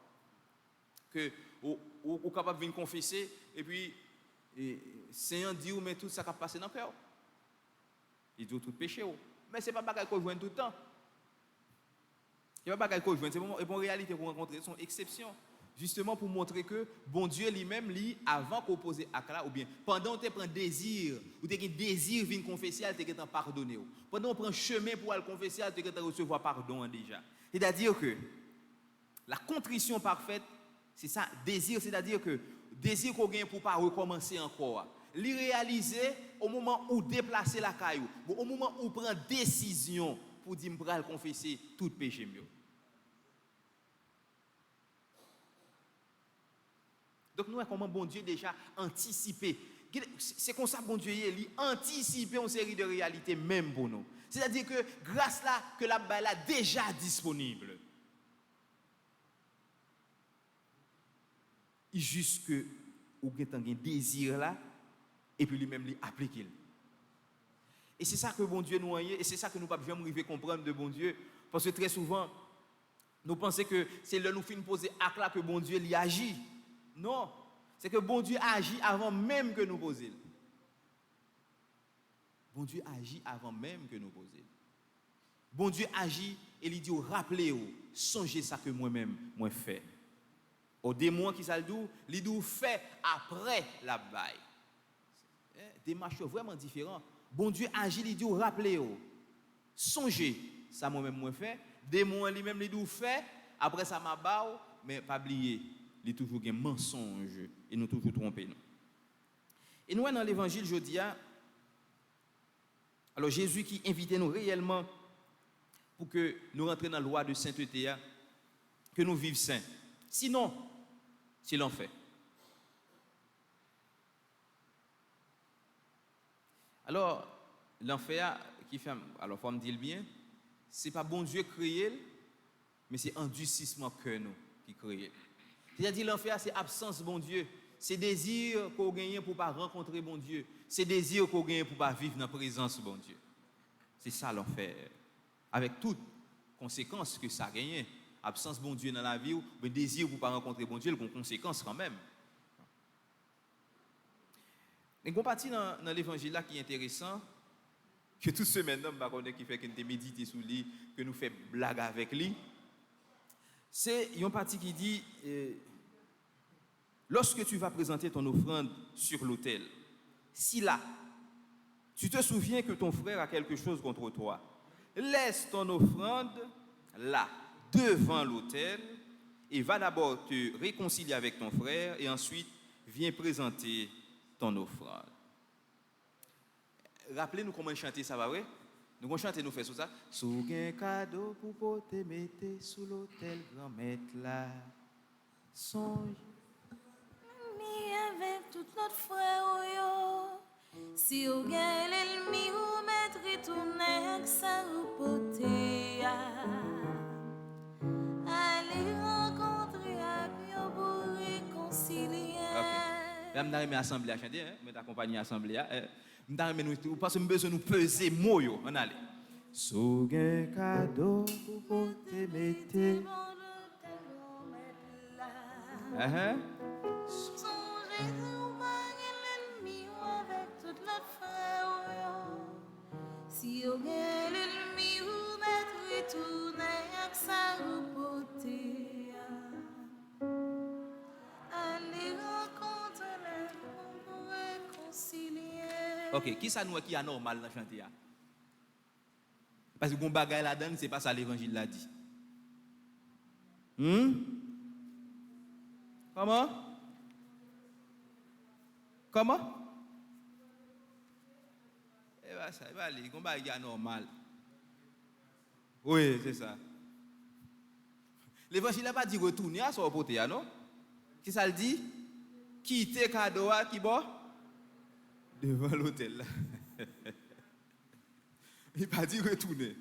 Que ou capable de venir confesser et puis Seigneur dit mais tout ça va passer dans le cœur. Il dit tout péché. Mais c'est pas bagarre qu'on joue tout le temps. Il n'y a pas de quoi, c'est en réalité pour rencontrer son exception. Justement pour montrer que bon Dieu lui-même, avant qu'on pose acte là, ou bien pendant que tu prends désir, ou tu as un désir de venir confesser, tu es pardonné. Pendant qu'on prend chemin pour aller confesser, tu es recevoir pardon déjà. C'est-à-dire que la contrition parfaite, c'est ça, désir, c'est-à-dire que désir qu'on gagne pour ne pas recommencer encore. Les réaliser au moment où déplacer la caillou, au moment où prend décision pour dire que je confesser tout péché mieux. Donc nous comment bon Dieu déjà anticipé. C'est comme ça bon Dieu il anticiper une série de réalités même pour nous. C'est-à-dire que grâce là que la balle est déjà disponible. Il juste que ou avez un désir là et puis lui-même lui appliquer. Et c'est ça que bon Dieu nous envoie et c'est ça que nous pas jamais arriver comprendre de bon Dieu parce que très souvent nous pensons que c'est là nous fin poser acte là que bon Dieu lui agit. Non, c'est que bon Dieu agit avant même que nous posions. Bon Dieu agit avant même que nous posions. Bon Dieu agit et il dit rappelez-vous, songez ça que moi-même moi fait. Au démon qui ça le dit, il dit fait après la baille. Démarche vraiment différent. Bon Dieu agit, il dit rappelez-vous, songez ça moi-même moi fait. Démon lui-même il dit fait après ça m'a baou mais pas oublier. Il y a toujours un mensonge et nous toujours tromper nous. Et nous dans l'évangile jeudi alors Jésus qui invitait nous réellement pour que nous rentrions dans la loi de sainteté que nous vivions saints. Sinon c'est l'enfer. Alors l'enfer qui fait alors faut me dire bien, c'est pas bon Dieu créé mais c'est endurcissement que nous qui créé. C'est-à-dire l'enfer, c'est absence bon Dieu. C'est désir qu'on gagne pour ne pas rencontrer bon Dieu. C'est désir qu'on gagne pour ne pas vivre dans la présence bon Dieu. C'est ça l'enfer. Avec toutes conséquences que ça gagne. Absence bon Dieu dans la vie, ou désir pour ne pas rencontrer bon Dieu, il y a des conséquences quand même. Et on partie dans l'évangile là qui est intéressant, que tout ce maintenant, qui fait que nous méditer sur lui, que nous fait blague avec lui. C'est une partie qui dit lorsque tu vas présenter ton offrande sur l'autel, si là, tu te souviens que ton frère a quelque chose contre toi, laisse ton offrande là, devant l'autel, et va d'abord te réconcilier avec ton frère, et ensuite viens présenter ton offrande. Rappelez-nous comment chanter ça, va vrai? Nous allons chanter, nous faisons ça. Sous un cadeau pour te mettre sous l'autel, grand maître là. Songe. Ni avec tout notre frère, yo. Si vous gagnez l'ennemi, vous mettrez tout nez, ça vous poter. Allez rencontrer à Dieu pour réconcilier. Ok. Là, je vais l'assemblée à chanter, je vais t'accompagner à l'assemblée. Parce que nous besoin de nous peser mots. On allait. Sous un cadeau pour te mettre. Songez au bagay l'ennemi ou avec toute notre frère. Si au gen l'ennemi ou mettre retourner avec sa repoté. Allez rencontrer les pour réconcilier. Ok, qui ça nous qui est anormal dans chanter? Parce que bon bagay là-dedans, c'est pas ça l'évangile l'a dit. Comment? Eh bien, ça va aller, bon bagay anormal. Oui, c'est ça. L'évangile n'a pas dit retourner à son repoté, non? Qui ça le dit? Quitter cadeau qui bon? Devant l'hôtel là. Il n'a pas dit retourner.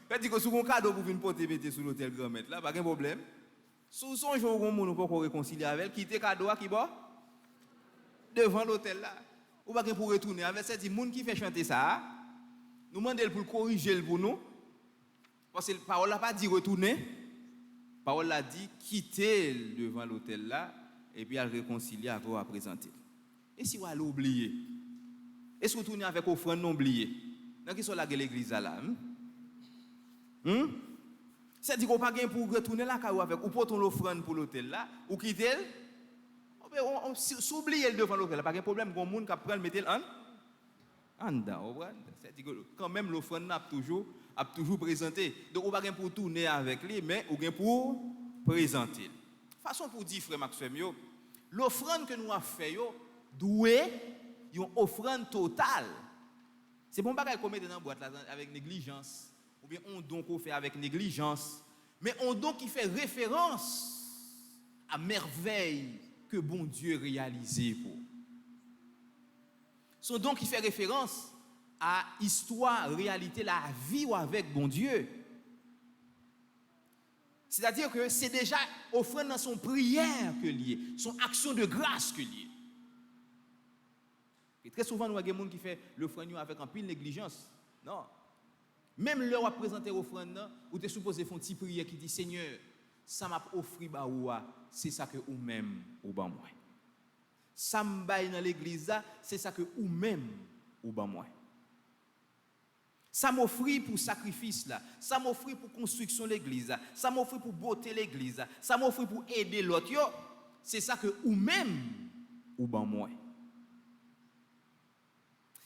Il dit que si vous avez un cadeau pour venir porter mettre sur l'hôtel grand-mère, là, pas de problème. Si son jour où on peut réconcilier avec, quitter cadeau qui bon devant l'hôtel là. Ou pas pour retourner avec c'est dit monde qui fait chanter ça. Nous demandons pour corriger pour nous. Parce que la parole n'a pas dit retourner. La parole a dit quitter devant l'hôtel là et puis à réconcilier avec vous à présenter. Et si vous allez oublier? Et si vous tournez avec offrande non oublié? Dans qui sont là l'église là? C'est dit qu'on pas gain pour retourner là avec ou porter l'offrande pour l'hôtel là ou quitter. On s'oublie devant l'hôtel, pas de problème, il y a des gens qui prennent mettre en dedans. C'est dit que quand même l'offrande a toujours présenté. Donc on pas gain pour tourner avec lui mais on gain pour présenter. Façon pour dire frère Maxime yo, l'offrande que nous a fait yo doué une offrande totale. C'est bon bagage qu'on met dans la boîte là avec négligence ou bien on don qu'on fait avec négligence, mais on don qui fait référence à merveille que bon Dieu réalisé pour. Son don qui fait référence à histoire, réalité, la vie avec bon Dieu. C'est-à-dire que c'est déjà offrande dans son prière que lié, son action de grâce que lié. Et très souvent, nous avons des gens qui font l'offrande avec un pile négligence. Non. Même leur présenter l'offrande, ou tu es supposé faire une petite prière qui dit Seigneur, ça m'a offert baoua, c'est ça que ou même ou ban moi. Ça m'baille dans l'église c'est ça que ou même ou ban moi. Ça m'offre pour sacrifice là, ça m'offre pour construction l'église, ça m'offre pour beauté l'église, ça m'offre pour aider l'autre yo, c'est ça que ou même ou ban moi.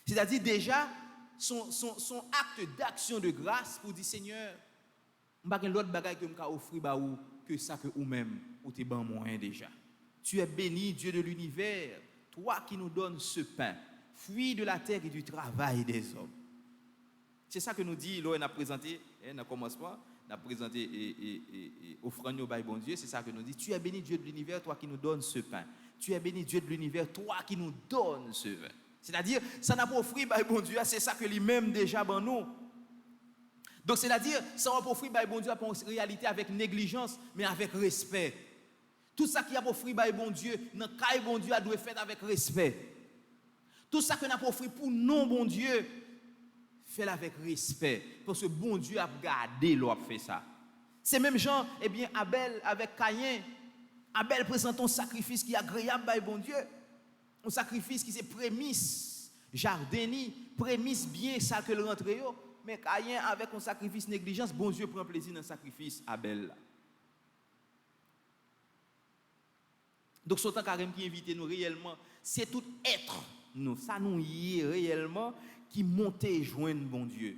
C'est-à-dire déjà son acte d'action de grâce pour dire Seigneur, m'pa gen l'autre bagaille que m'ka offrir ba ou que ça que ou même ou te ban moyen déjà. Tu es béni Dieu de l'univers, toi qui nous donnes ce pain, fruit de la terre et du travail des hommes. C'est ça que nous dit là on a présenté dans commencement, on a présenté et offrande au bail bon Dieu, c'est ça que nous dit tu es béni Dieu de l'univers, toi qui nous donnes ce pain. Tu es béni Dieu de l'univers, toi qui nous donnes ce vin. C'est-à-dire ça n'a pas offert bail bon Dieu, c'est ça que lui-même déjà ban nous. Donc c'est-à-dire ça n'a pas offert bail bon Dieu en réalité avec négligence mais avec respect. Tout ça qui a offert bail bon Dieu, dans caille bon Dieu a doit faire avec respect. Tout ça que n'a pas offert pour non bon Dieu, fait avec respect parce que bon Dieu a gardé l'on fait ça. C'est même gens eh bien Abel avec Caïn. Abel présente un sacrifice qui est agréable par bon Dieu. Un sacrifice qui c'est prémisse jardini, prémisse bien ça que le rentre yo, mais Caïn avec un sacrifice négligence, bon Dieu prend plaisir dans le sacrifice Abel. Donc ce temps carême qui invite nous réellement, c'est tout être nous, ça nous y est réellement qui monte et joindre bon Dieu.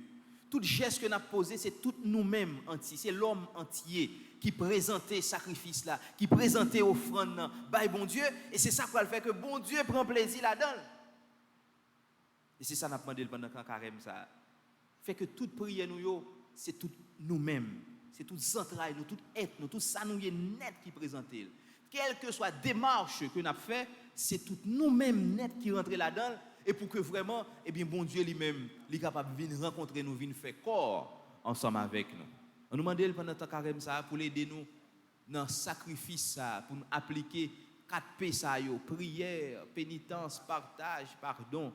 Tout geste que nous avons posé, c'est tout nous-mêmes entiers, c'est l'homme entier qui présentait sacrifice là, qui présentait offrande là, by bon Dieu, et c'est ça qu'on fait que bon Dieu prend plaisir là-dedans. Et c'est ça qu'on a demandé pendant le carême ça. Fait que toute prière nous c'est tout nous-mêmes, c'est tout entrailles, nous tout être, nous tout ça nous est net qui présentait. Quelle que soit la démarche que nous avons fait, c'est tout nous-mêmes net qui rentre là-dedans. Et pour que vraiment, eh bien, bon Dieu lui-même, il est capable de venir rencontrer nous, venir faire corps ensemble avec nous. On nous demande pendant le carême ça pour l'aider nous dans le sacrifice ça, pour nous appliquer 4P ça yo, prière, pénitence, partage, pardon.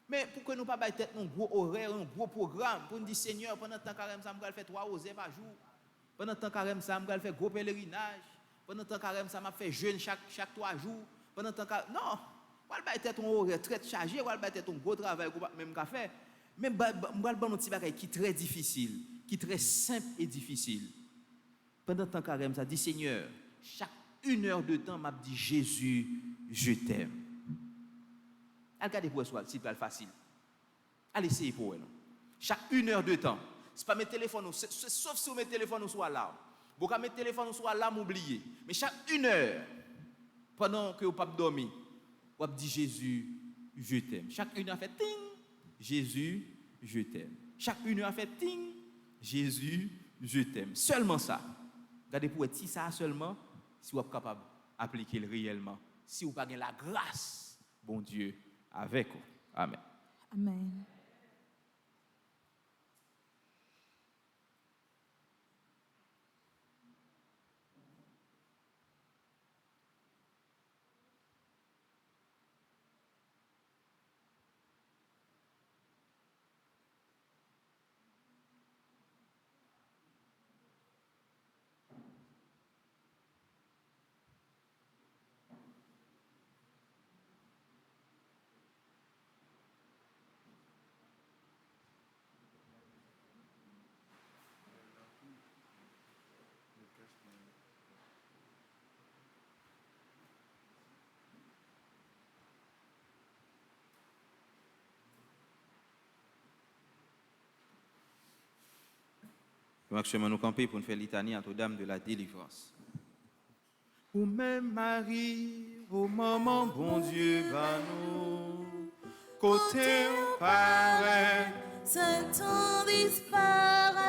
Mais pourquoi nous pas bailler tête un gros horaire, un gros programme pour nous dire Seigneur, pendant temps carême ça me faire 3 rosées par jour. Pendant temps carême ça me faire gros pèlerinage. Pendant temps carême ça m'a fait jeûne chaque 3 jours. Pendant temps carême non, on va bailler tête un horaire très chargé, on va bailler tête un gros travail qu'on même qu'a faire. Mais on va un petit bagage qui est très difficile, qui est très simple et difficile. Pendant temps carême ça dit Seigneur, chaque 1 heure de temps m'a dit Jésus, je t'aime. Regardez pour soi, c'est pas facile. Allez essayer pour elle. Chaque 1 heure de temps. C'est pas mes téléphones, sauf si mes téléphones sont alarme. Vous pouvez mettre téléphone soit alarme oublié. Mais chaque 1 heure, pendant que vous pas dormir, vous dit Jésus, je t'aime. Chaque 1 heure fait ting, Jésus, je t'aime. Chaque 1 heure fait ting, Jésus, je t'aime. Seulement ça. Regardez pour être si ça seulement, si vous êtes capable d'appliquer réellement. Si vous n'avez pas la grâce, bon Dieu, avec vous. Amen. Amen. Nous actuellement nous camper pour nous faire litanie à Notre-Dame de la délivrance. Ô même Marie, ô maman, bon Dieu, va nous, côté au pareil, Satan disparaît.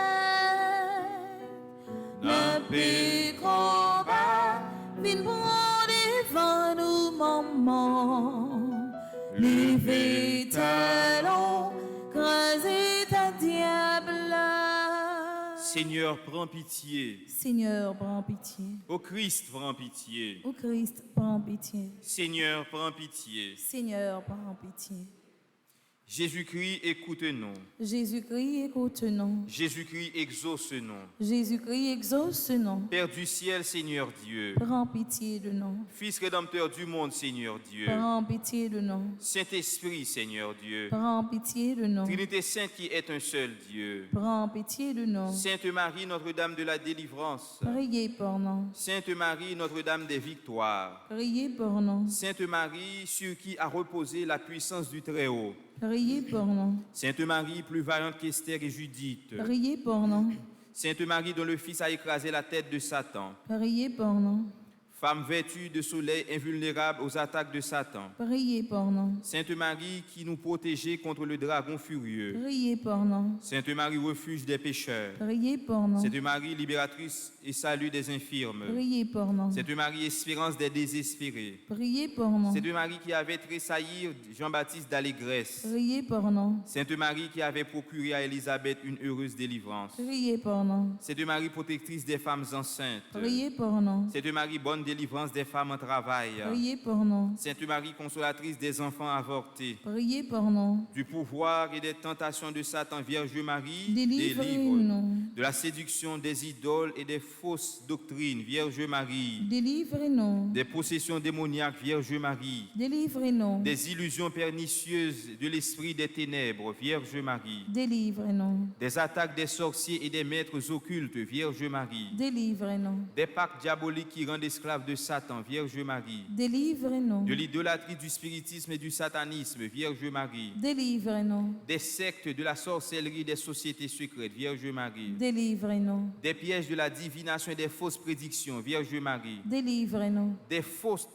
n'a Le combat, vine prendre devant nous, maman. Levez talons, crasez ta diable. Seigneur, prends pitié. Seigneur, prends pitié. Ô Christ, prends pitié. Ô Christ, prends pitié. Seigneur, prends pitié. Seigneur, prends pitié. Jésus-Christ, écoute-nous. Jésus-Christ, écoute-nous. Jésus-Christ, exauce-nous. Jésus-Christ, exauce-nous. Père du ciel, Seigneur Dieu. Prends pitié de nous. Fils rédempteur du monde, Seigneur Dieu. Prends pitié de nous. Saint-Esprit, Seigneur Dieu. Prends pitié de nous. Trinité sainte qui est un seul Dieu. Prends pitié de nous. Sainte Marie, Notre-Dame de la délivrance. Priez pour nous. Sainte Marie, Notre-Dame des victoires. Priez pour nous. Sainte Marie, sur qui a reposé la puissance du Très-Haut. Priez pour nous. Sainte Marie, plus vaillante qu'Esther et Judith. Priez pour nous. Sainte Marie, dont le Fils a écrasé la tête de Satan. Priez pour nous. Femme vêtue de soleil invulnérable aux attaques de Satan. Priez pour nous. Sainte Marie, qui nous protégeait contre le dragon furieux. Priez pour nous. Sainte Marie, refuge des pécheurs. Priez pour nous. Sainte Marie, libératrice et salut des infirmes. Priez pour nous. Sainte Marie, espérance des désespérés. Priez pour nous. Sainte Marie qui avait tressailli Jean-Baptiste d'allégresse. Priez pour nous. Sainte Marie qui avait procuré à Élisabeth une heureuse délivrance. Priez pour nous. Sainte Marie, protectrice des femmes enceintes. Priez pour nous. Sainte Marie, bonne délivrance des femmes en travail. Priez pour nous. Sainte Marie, consolatrice des enfants avortés. Priez pour nous. Du pouvoir et des tentations de Satan, Vierge Marie, Délivrez-nous. De la séduction des idoles et des fausses doctrines, Vierge Marie. Délivrez-nous. Des possessions démoniaques, Vierge Marie. Délivrez-nous. Des illusions pernicieuses de l'esprit des ténèbres, Vierge Marie. Délivrez-nous. Des attaques des sorciers et des maîtres occultes, Vierge Marie. Délivrez-nous. Des pactes diaboliques qui rendent esclaves de Satan, Vierge Marie. Délivrez-nous. De l'idolâtrie, du spiritisme et du satanisme, Vierge Marie. Délivrez-nous. Des sectes, de la sorcellerie, des sociétés secrètes, Vierge Marie. Délivrez-nous. Des pièges de la divination et des fausses prédictions, Vierge Marie. Délivrez-nous. Des fausses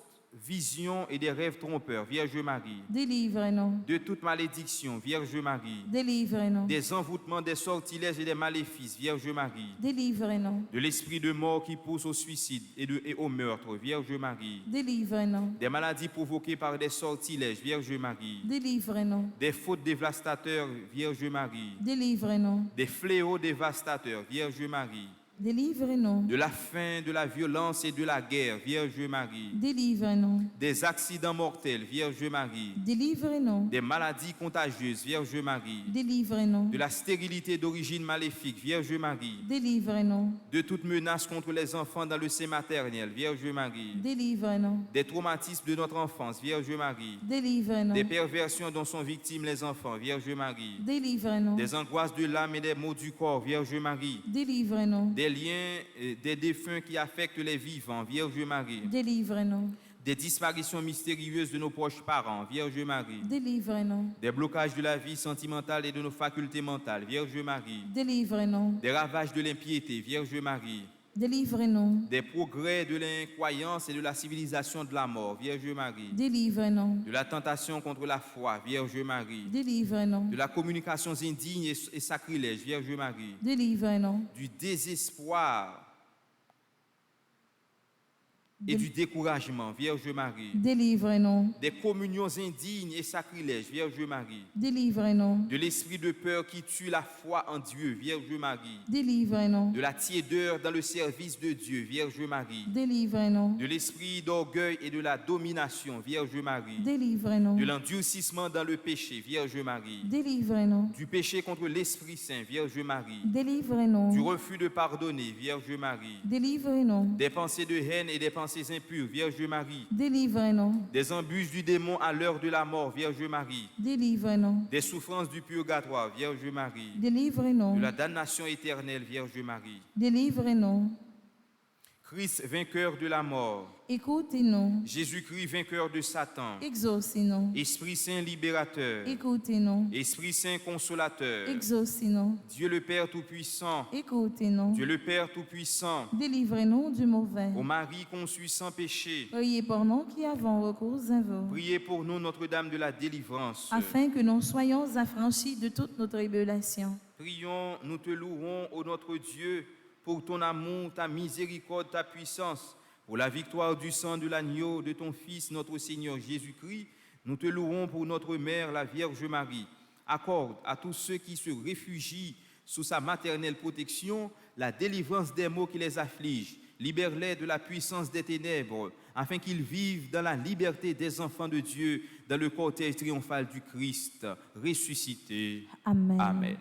visions et des rêves trompeurs, Vierge Marie. Délivrez-nous. De toute malédiction, Vierge Marie. Délivrez-nous. Des envoûtements, des sortilèges et des maléfices, Vierge Marie. Délivrez-nous. De l'esprit de mort qui pousse au suicide et au meurtre, Vierge Marie. Délivrez-nous. Des maladies provoquées par des sortilèges, Vierge Marie. Délivrez-nous. Des fautes dévastateurs, Vierge Marie. Délivrez-nous. Des fléaux dévastateurs, Vierge Marie. Délivre-nous. De la faim, de la violence et de la guerre, Vierge Marie. Délivre-nous. Des accidents mortels, Vierge Marie. Délivre-nous. Des maladies contagieuses, Vierge Marie. Délivre-nous. De la stérilité d'origine maléfique, Vierge Marie. Délivre-nous. De toute menace contre les enfants dans le sein maternel, Vierge Marie. Délivre-nous. Des traumatismes de notre enfance, Vierge Marie. Délivre-nous. Des perversions dont sont victimes les enfants, Vierge Marie. Délivre-nous. Des angoisses de l'âme et des maux du corps, Vierge Marie. Délivre-nous. Des liens, des défunts qui affectent les vivants, Vierge Marie. Délivre-nous. Des disparitions mystérieuses de nos proches parents, Vierge Marie. Délivre-nous. Des blocages de la vie sentimentale et de nos facultés mentales, Vierge Marie. Délivre-nous. Des ravages de l'impiété, Vierge Marie. Délivre-nous. Des progrès de l'incroyance et de la civilisation de la mort, Vierge Marie. Délivre-nous. De la tentation contre la foi, Vierge Marie. Délivre-nous. De la communication indigne et sacrilège, Vierge Marie. Délivre-nous. Du désespoir et du découragement, Vierge Marie. Délivre-nous. Des communions indignes et sacrilèges, Vierge Marie. Délivre-nous. De l'esprit de peur qui tue la foi en Dieu, Vierge Marie. Délivre-nous. De la tiédeur dans le service de Dieu, Vierge Marie. Délivre-nous. De l'esprit d'orgueil et de la domination, Vierge Marie. Délivre-nous. De l'endurcissement dans le péché, Vierge Marie. Délivre-nous. Du péché contre l'Esprit Saint, Vierge Marie. Du Délivre-nous. refus de pardonner, Vierge Marie. Délivre-nous. Des pensées de haine et des pensées impures, Vierge Marie. Délivre-nous. Des embûches du démon à l'heure de la mort, Vierge Marie. Délivre-nous. Des souffrances du purgatoire, Vierge Marie. Délivre-nous. De la damnation éternelle, Vierge Marie. Délivre-nous. Christ, vainqueur de la mort. Écoutez-nous. Jésus-Christ, vainqueur de Satan. Exaucez-nous. Esprit Saint libérateur. Écoutez-nous. Esprit Saint consolateur. Exaucez-nous. Dieu le Père Tout-Puissant. Écoutez-nous. Dieu le Père Tout-Puissant. Délivrez-nous du mauvais. Ô Marie conçue sans péché. Priez pour nous qui avons recours à vous, Priez pour nous, Notre-Dame de la délivrance. afin que nous soyons affranchis de toute notre tribulation. Prions, nous te louerons, ô notre Dieu, pour ton amour, ta miséricorde, ta puissance, pour la victoire du sang de l'agneau de ton Fils, notre Seigneur Jésus-Christ. Nous te louerons pour notre Mère, la Vierge Marie. Accorde à tous ceux qui se réfugient sous sa maternelle protection la délivrance des maux qui les affligent. Libère-les de la puissance des ténèbres, afin qu'ils vivent dans la liberté des enfants de Dieu, dans le cortège triomphal du Christ ressuscité. Amen. Amen.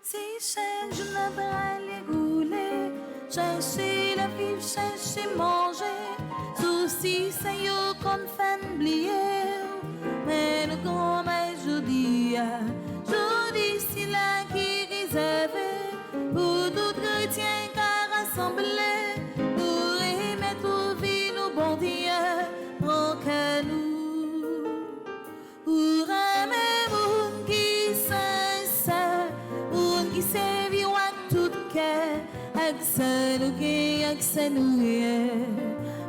Si chaque jour n'a pas les rouler, chercher la vie, chercher manger, souci c'est yo qu'on fait oublier, mais le grand jeudi, c'est là qui réservé pour tout chrétien car rassemblé, pour aimer tout vie, nous bon Dieu, prends que nous, pour aimer moun qui sincère, moun qui sévit à tout cœur, accès nous qui accès nous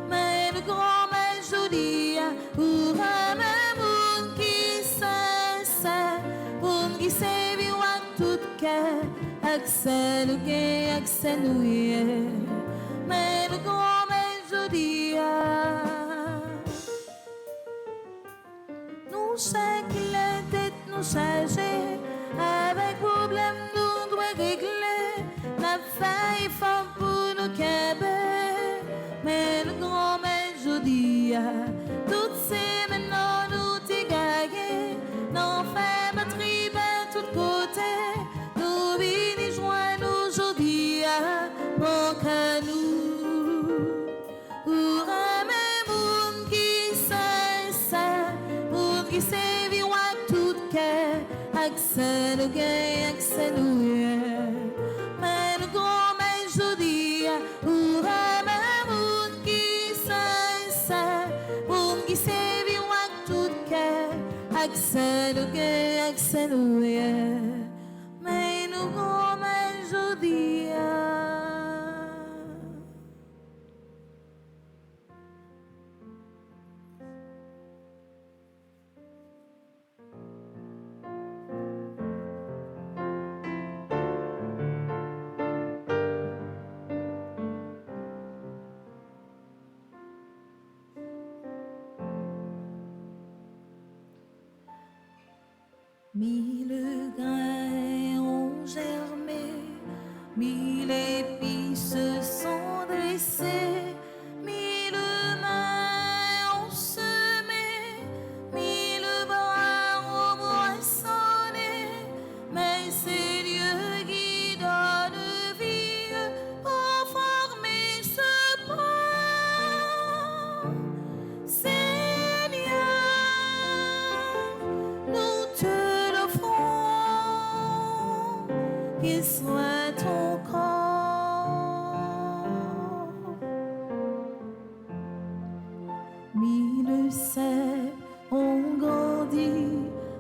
mais le grand jeudi, pour aimer moun qui sincère, moun qui sévit à tout cœur, accès nous qui accès nous mais le grand jeudi. Nous chaque la tête nous charger, avec problème nous doit régler, la faille fort pour nous caber, mais le grand jeudi, toutes ces maintenant nous t'y gagné, n'en fait ma tribu à tous côtés, nous venons joindre aujourd'hui, mon qu'à nous, pour aimer moun qui sincère, moun qui sévit à tout cœur, accès nous gagne, accès nous mais le grand jeudi, pour aimer moun qui sincère, moun qui sévit à tout cœur, accès nous gagne, accès nous mais Mille épis se sont dressés, mille mains ont semé, mille bras ont moissonné, mais c'est Dieu qui donne vie pour former ce pain. Seigneur, nous te l'offrons, qu'il soit ton corps. Mille cèpes ont grandi,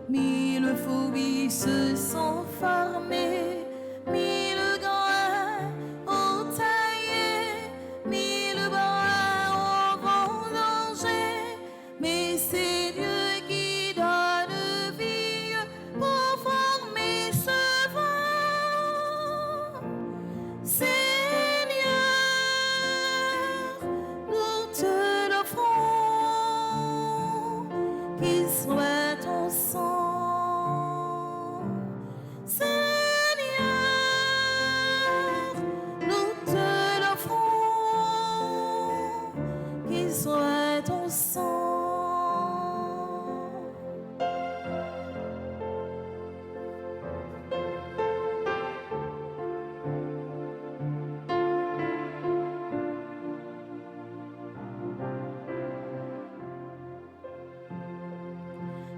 mille fourmis se sont formés, mille grains ont taillé, mille bras ont vendangé, mais c'est Dieu qui donne vie pour former ce vin. Seigneur, nous te l'offrons, qu'il soit ton sang. Seigneur, nous te l'offrons, qu'il soit ton sang.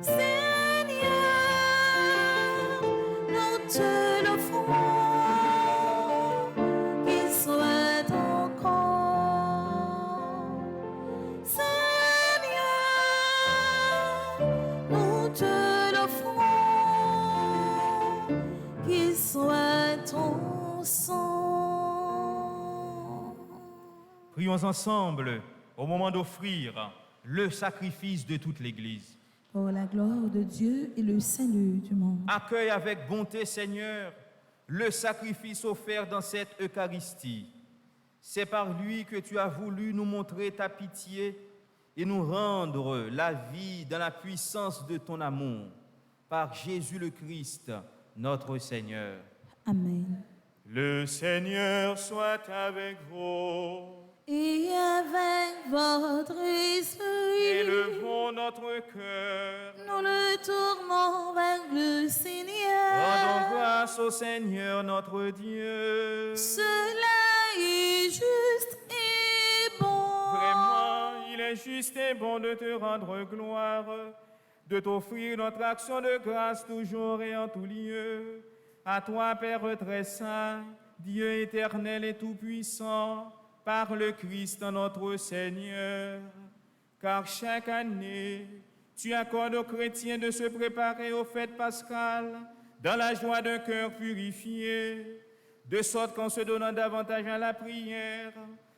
Seigneur, nous te l'offrons, qu'il soit ton corps. Seigneur, nous te l'offrons, qu'il soit ton sang. Prions ensemble au moment d'offrir le sacrifice de toute l'Église. Pour la gloire de Dieu et le salut du monde. Accueille avec bonté, Seigneur, le sacrifice offert dans cette Eucharistie. C'est par lui que tu as voulu nous montrer ta pitié et nous rendre la vie dans la puissance de ton amour. Par Jésus le Christ, notre Seigneur. Amen. Le Seigneur soit avec vous. Et avec votre esprit, Élevons notre cœur. nous le tournons vers le Seigneur. Rendons grâce au Seigneur notre Dieu. Cela est juste et bon. Vraiment, il est juste et bon de te rendre gloire, de t'offrir notre action de grâce toujours et en tout lieu. À toi, Père très saint, Dieu éternel et tout-puissant, par le Christ notre Seigneur. Car chaque année, tu accordes aux chrétiens de se préparer aux fêtes pascales dans la joie d'un cœur purifié, de sorte qu'en se donnant davantage à la prière,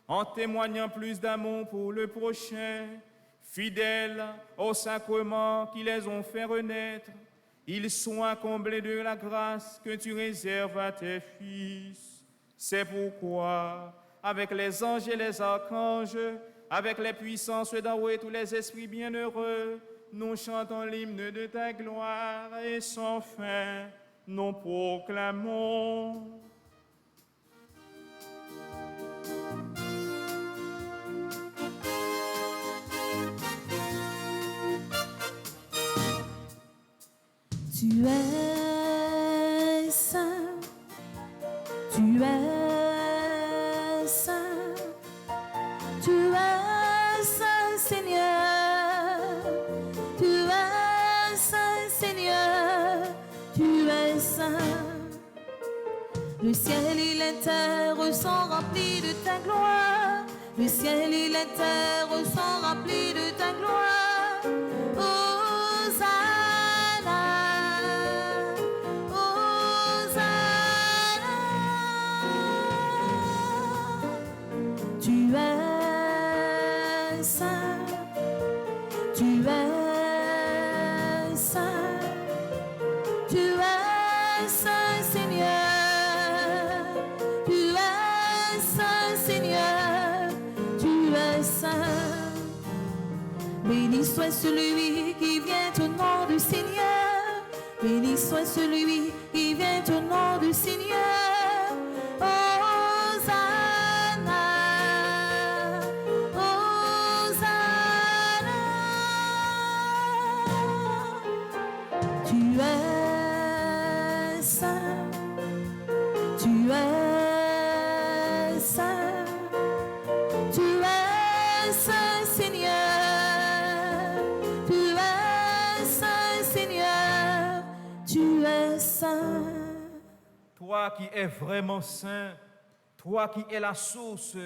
en témoignant plus d'amour pour le prochain, fidèles aux sacrements qui les ont fait renaître, ils soient comblés de la grâce que tu réserves à tes fils. C'est pourquoi, avec les anges et les archanges, avec les puissances d'en haut et tous les esprits bienheureux, nous chantons l'hymne de ta gloire et sans fin, nous proclamons. Tu es saint, tu es saint, tu es saint Seigneur, tu es saint Seigneur, tu es saint. Le ciel et la terre sont remplis de ta gloire, le ciel et la terre sont remplis de ta gloire. Tu es saint, tu es saint, tu es saint Seigneur, tu es saint Seigneur, tu es saint. Béni soit celui qui vient au nom du Seigneur, béni soit celui qui vient au nom du Seigneur. Hosanna, Hosanna. Tu es saint, tu es saint, tu es saint Seigneur, tu es saint Seigneur, tu es saint. Toi qui es vraiment saint, toi qui es la source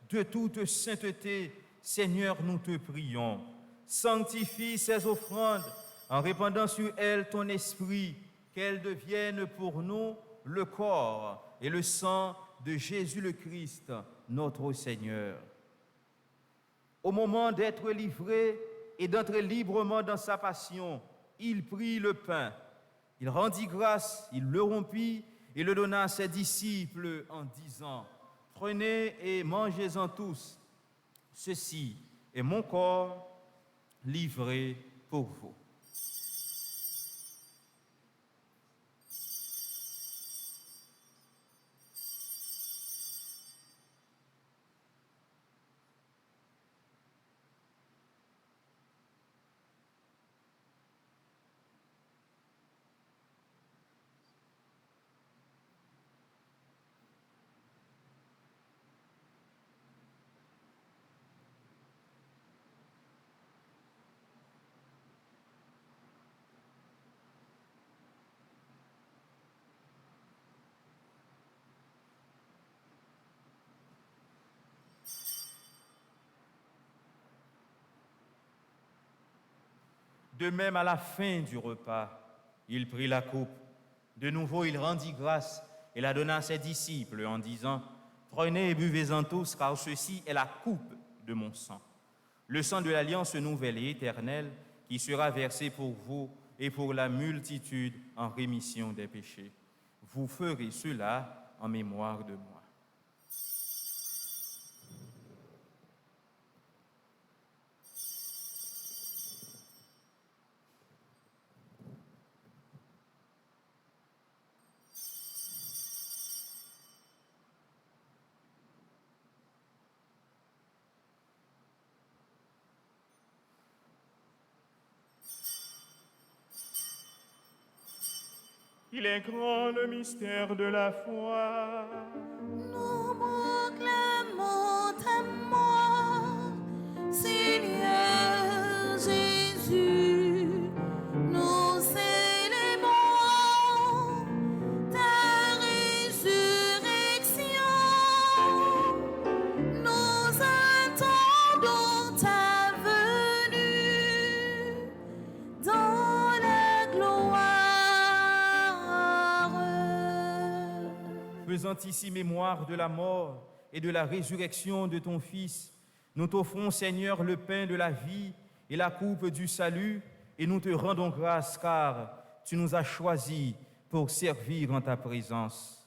de toute sainteté, Seigneur, nous te prions. Sanctifie ces offrandes en répandant sur elles ton esprit, qu'elles deviennent pour nous le corps et le sang de Jésus le Christ, notre Seigneur. Au moment d'être livré et d'entrer librement dans sa passion, il prit le pain, il rendit grâce, il le rompit et le donna à ses disciples en disant : « Prenez et mangez-en tous, ceci est mon corps livré pour vous. » De même, à la fin du repas, il prit la coupe. De nouveau, il rendit grâce et la donna à ses disciples en disant : « Prenez et buvez-en tous, car ceci est la coupe de mon sang. Le sang de l'alliance nouvelle et éternelle qui sera versé pour vous et pour la multitude en rémission des péchés. Vous ferez cela en mémoire de moi. » Il est grand le mystère de la foi. Nous proclamons ta mort, Seigneur Jésus. Nous célébrons ta résurrection. Nous attendons ta venue dans la gloire. Faisant ici mémoire de la mort et de la résurrection de ton Fils, nous t'offrons, Seigneur, le pain de la vie et la coupe du salut, et nous te rendons grâce car tu nous as choisis pour servir en ta présence.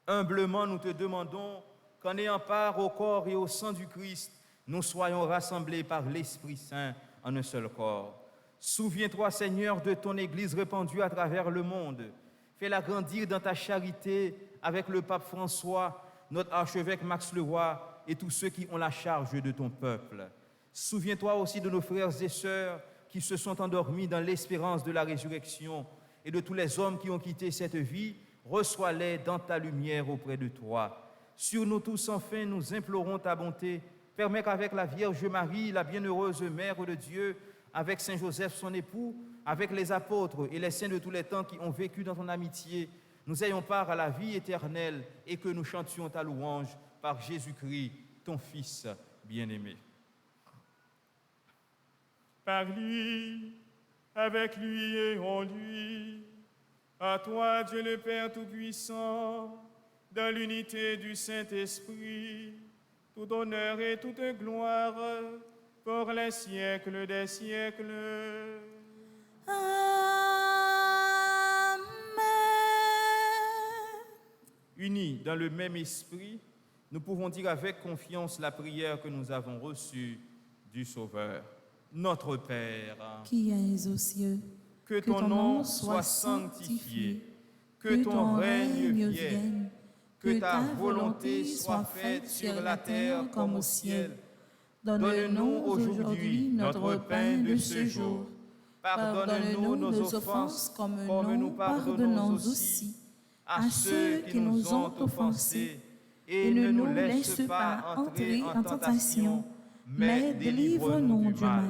Humblement, nous te demandons qu'en ayant part au corps et au sang du Christ, nous soyons rassemblés par l'Esprit Saint en un seul corps. Souviens-toi, Seigneur, de ton Église répandue à travers le monde. Fais-la grandir dans ta charité avec le pape François, notre archevêque Max Leroy et tous ceux qui ont la charge de ton peuple. Souviens-toi aussi de nos frères et sœurs qui se sont endormis dans l'espérance de la résurrection et de tous les hommes qui ont quitté cette vie. Reçois-les dans ta lumière auprès de toi. Sur nous tous, enfin, nous implorons ta bonté. Permets qu'avec la Vierge Marie, la bienheureuse Mère de Dieu, avec Saint Joseph, son époux, avec les apôtres et les saints de tous les temps qui ont vécu dans ton amitié, nous ayons part à la vie éternelle et que nous chantions ta louange par Jésus-Christ, ton Fils bien-aimé. Par lui, avec lui et en lui, à toi, Dieu le Père Tout-Puissant, dans l'unité du Saint-Esprit, tout honneur et toute gloire pour les siècles des siècles. Amen. Unis dans le même esprit, nous pouvons dire avec confiance la prière que nous avons reçue du Sauveur. Notre Père, Qui es aux cieux, que ton nom soit sanctifié, que ton règne vienne, Que ta volonté soit faite sur la terre comme au ciel. Donne-nous aujourd'hui notre pain de ce jour. Pardonne-nous nos offenses comme nous pardonnons aussi à ceux qui nous ont offensés. Et ne nous laisse pas entrer en tentation, mais délivre-nous du mal.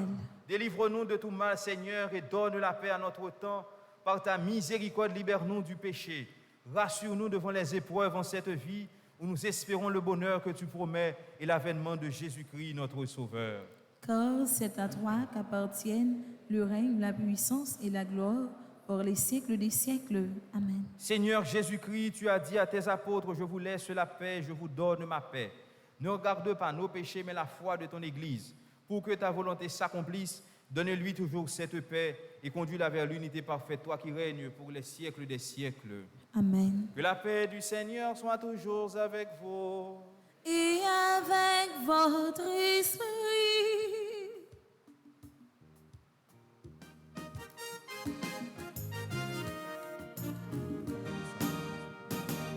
Délivre-nous de tout mal, Seigneur, et donne la paix à notre temps. Par ta miséricorde, libère-nous du péché. Rassure-nous devant les épreuves en cette vie, où nous espérons le bonheur que tu promets et l'avènement de Jésus-Christ, notre Sauveur. Car c'est à toi qu'appartiennent le règne, la puissance et la gloire pour les siècles des siècles. Amen. Seigneur Jésus-Christ, tu as dit à tes apôtres, je vous laisse la paix, je vous donne ma paix. Ne regarde pas nos péchés, mais la foi de ton Église. Pour que ta volonté s'accomplisse, donne-lui toujours cette paix et conduis-la vers l'unité parfaite, toi qui règnes pour les siècles des siècles. Amen. Que la paix du Seigneur soit toujours avec vous. Et avec votre esprit.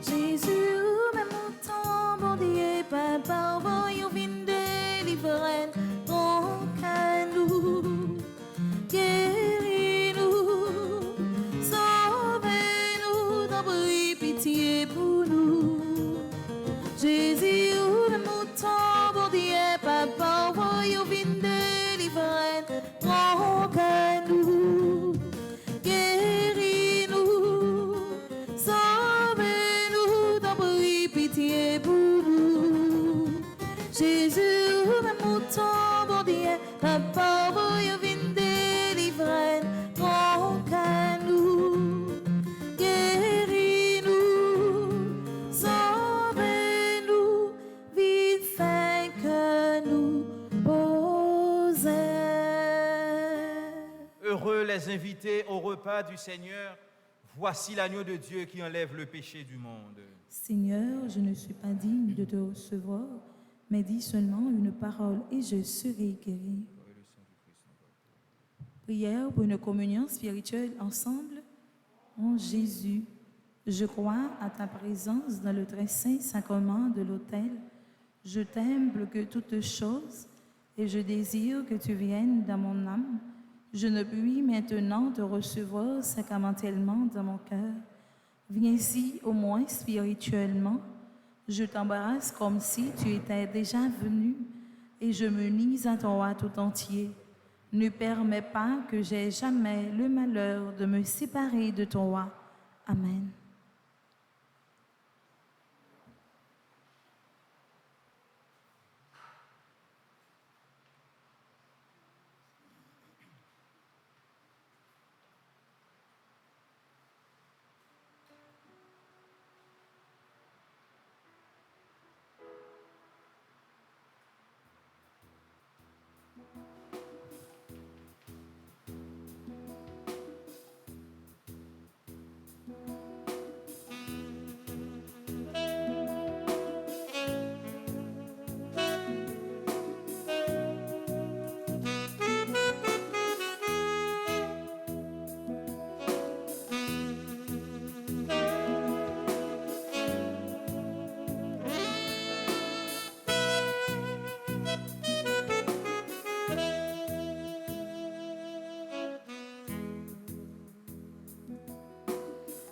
Jésus, même au temps, bon Dieu, papa, voyons vine délivrer, donc à nous, guéris-nous, sauvez-nous, d'abri pitié pour nous. Jésus, même au temps, bon Dieu, papa, voyons vine délivrer, donc à nous, guéris-nous, sauvez-nous, d'abri pitié pour nous. Jésus, même au temps, bon Dieu, papa, voyons vine délivrer, donc à nous, guéris-nous, sauvez-nous, vite fait que nous posons. Heureux les invités au repas du Seigneur. Voici l'agneau de Dieu qui enlève le péché du monde. Seigneur, je ne suis pas digne de te recevoir, mais dis seulement une parole et je serai guéri. Prière pour une communion spirituelle ensemble. En Jésus, je crois à ta présence dans le très saint sacrement de l'autel. Je t'aime plus que toutes choses et je désire que tu viennes dans mon âme. Je ne puis maintenant te recevoir sacramentellement dans mon cœur. Viens-y au moins spirituellement. Je t'embrasse comme si tu étais déjà venu et je me lis à toi tout entier. Ne permets pas que j'aie jamais le malheur de me séparer de toi. Amen.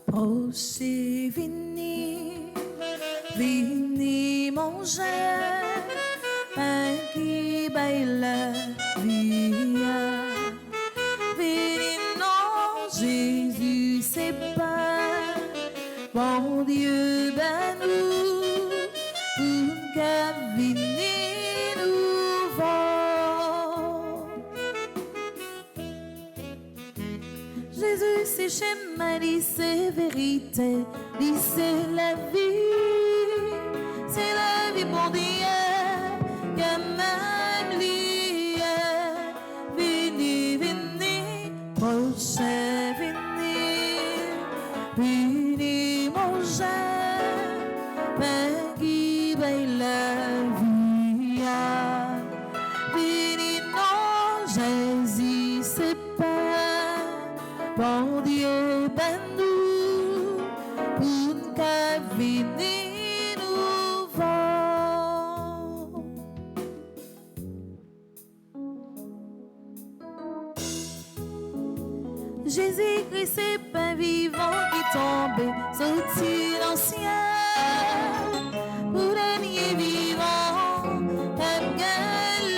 Proche vini, vini manger, pain qui baille via. Vini non, Jésus c'est pas, bon Dieu ben nous, pour que vini nous vend. Jésus c'est chemin, dit c'est vérité, dit c'est la vie, c'est la vie pour Dieu, que même lié, vini, vini, prochain vini, vini manger, pain qui baille la vie, vini non, Jésus c'est pas, bon Dieu ben nous, pour qu'à venir tomber, sortir dans le ciel, pour les nids vivants, aime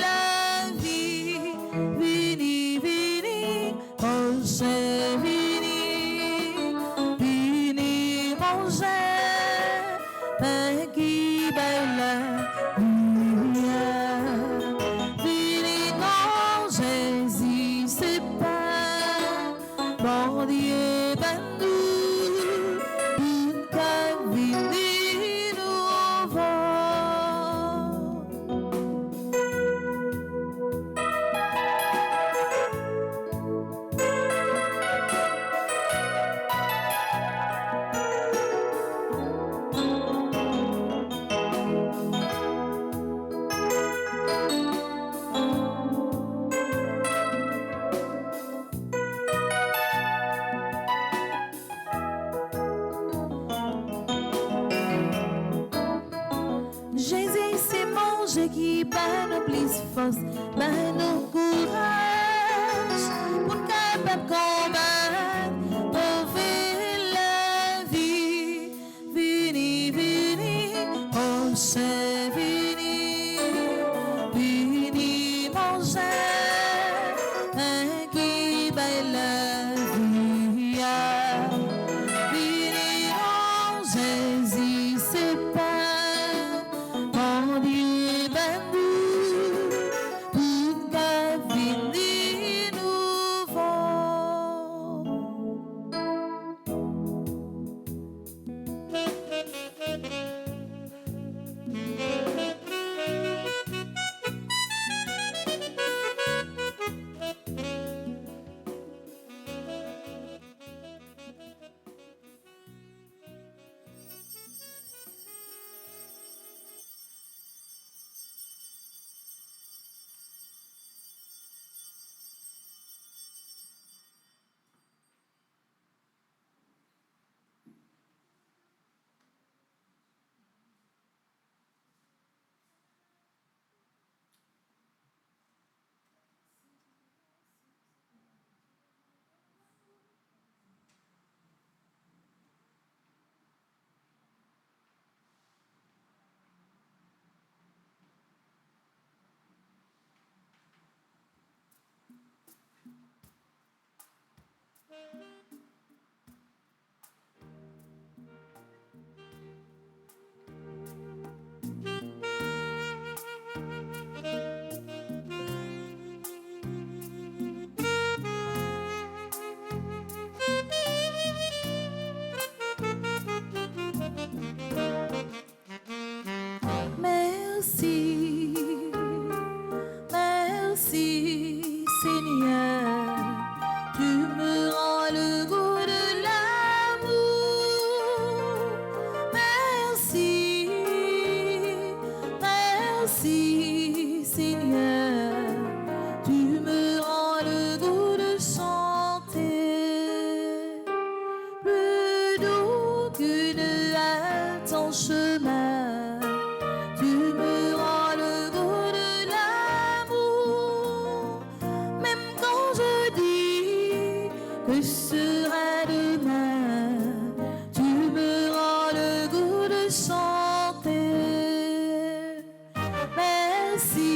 la vie, vini, vini, manger, vini, vini, manger, mais qui belle vie, vini, non, Jésus, c'est pas, bon Dieu, ben nous, une cavini nouveau. Jésus, c'est manger qui bat nos plus force, bat nos courage, pour capable combattre, sauver la vie. Vini, vini, oh c'est vini, vini, manger, qui bat la vie. Vini, oh Jésus, c'est pas mon Dieu, ben nous, une cavini nouveau. Merci, merci Seigneur, tu me rends le goût de l'amour. Merci, merci Seigneur, tu me rends le goût de chanter. Plus doux qu'une halte en chemin, tu me rends le goût de l'amour. Même quand je dis que sera demain, tu me rends le goût de chanter. Merci,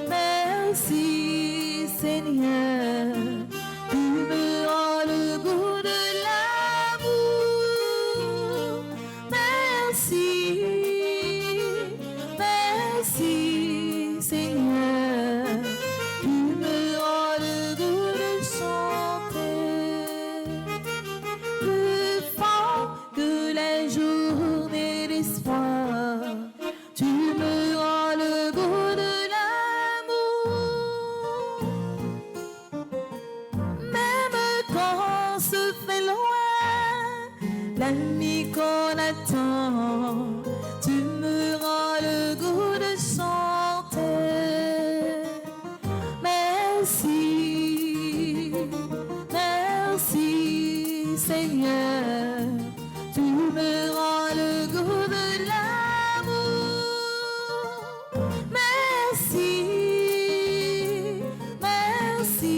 merci Seigneur, tu me rends le goût de l'amour. Merci, merci Seigneur, tu me rends le goût de chanter. Plus fort que les journées d'espoir, tu me rends le goût de l'amour. Même quand on se fait loin, la nuit qu'on attend, tu me rends le goût de chanter. Merci, merci Seigneur, tu me rends le goût de l'amour. Merci, merci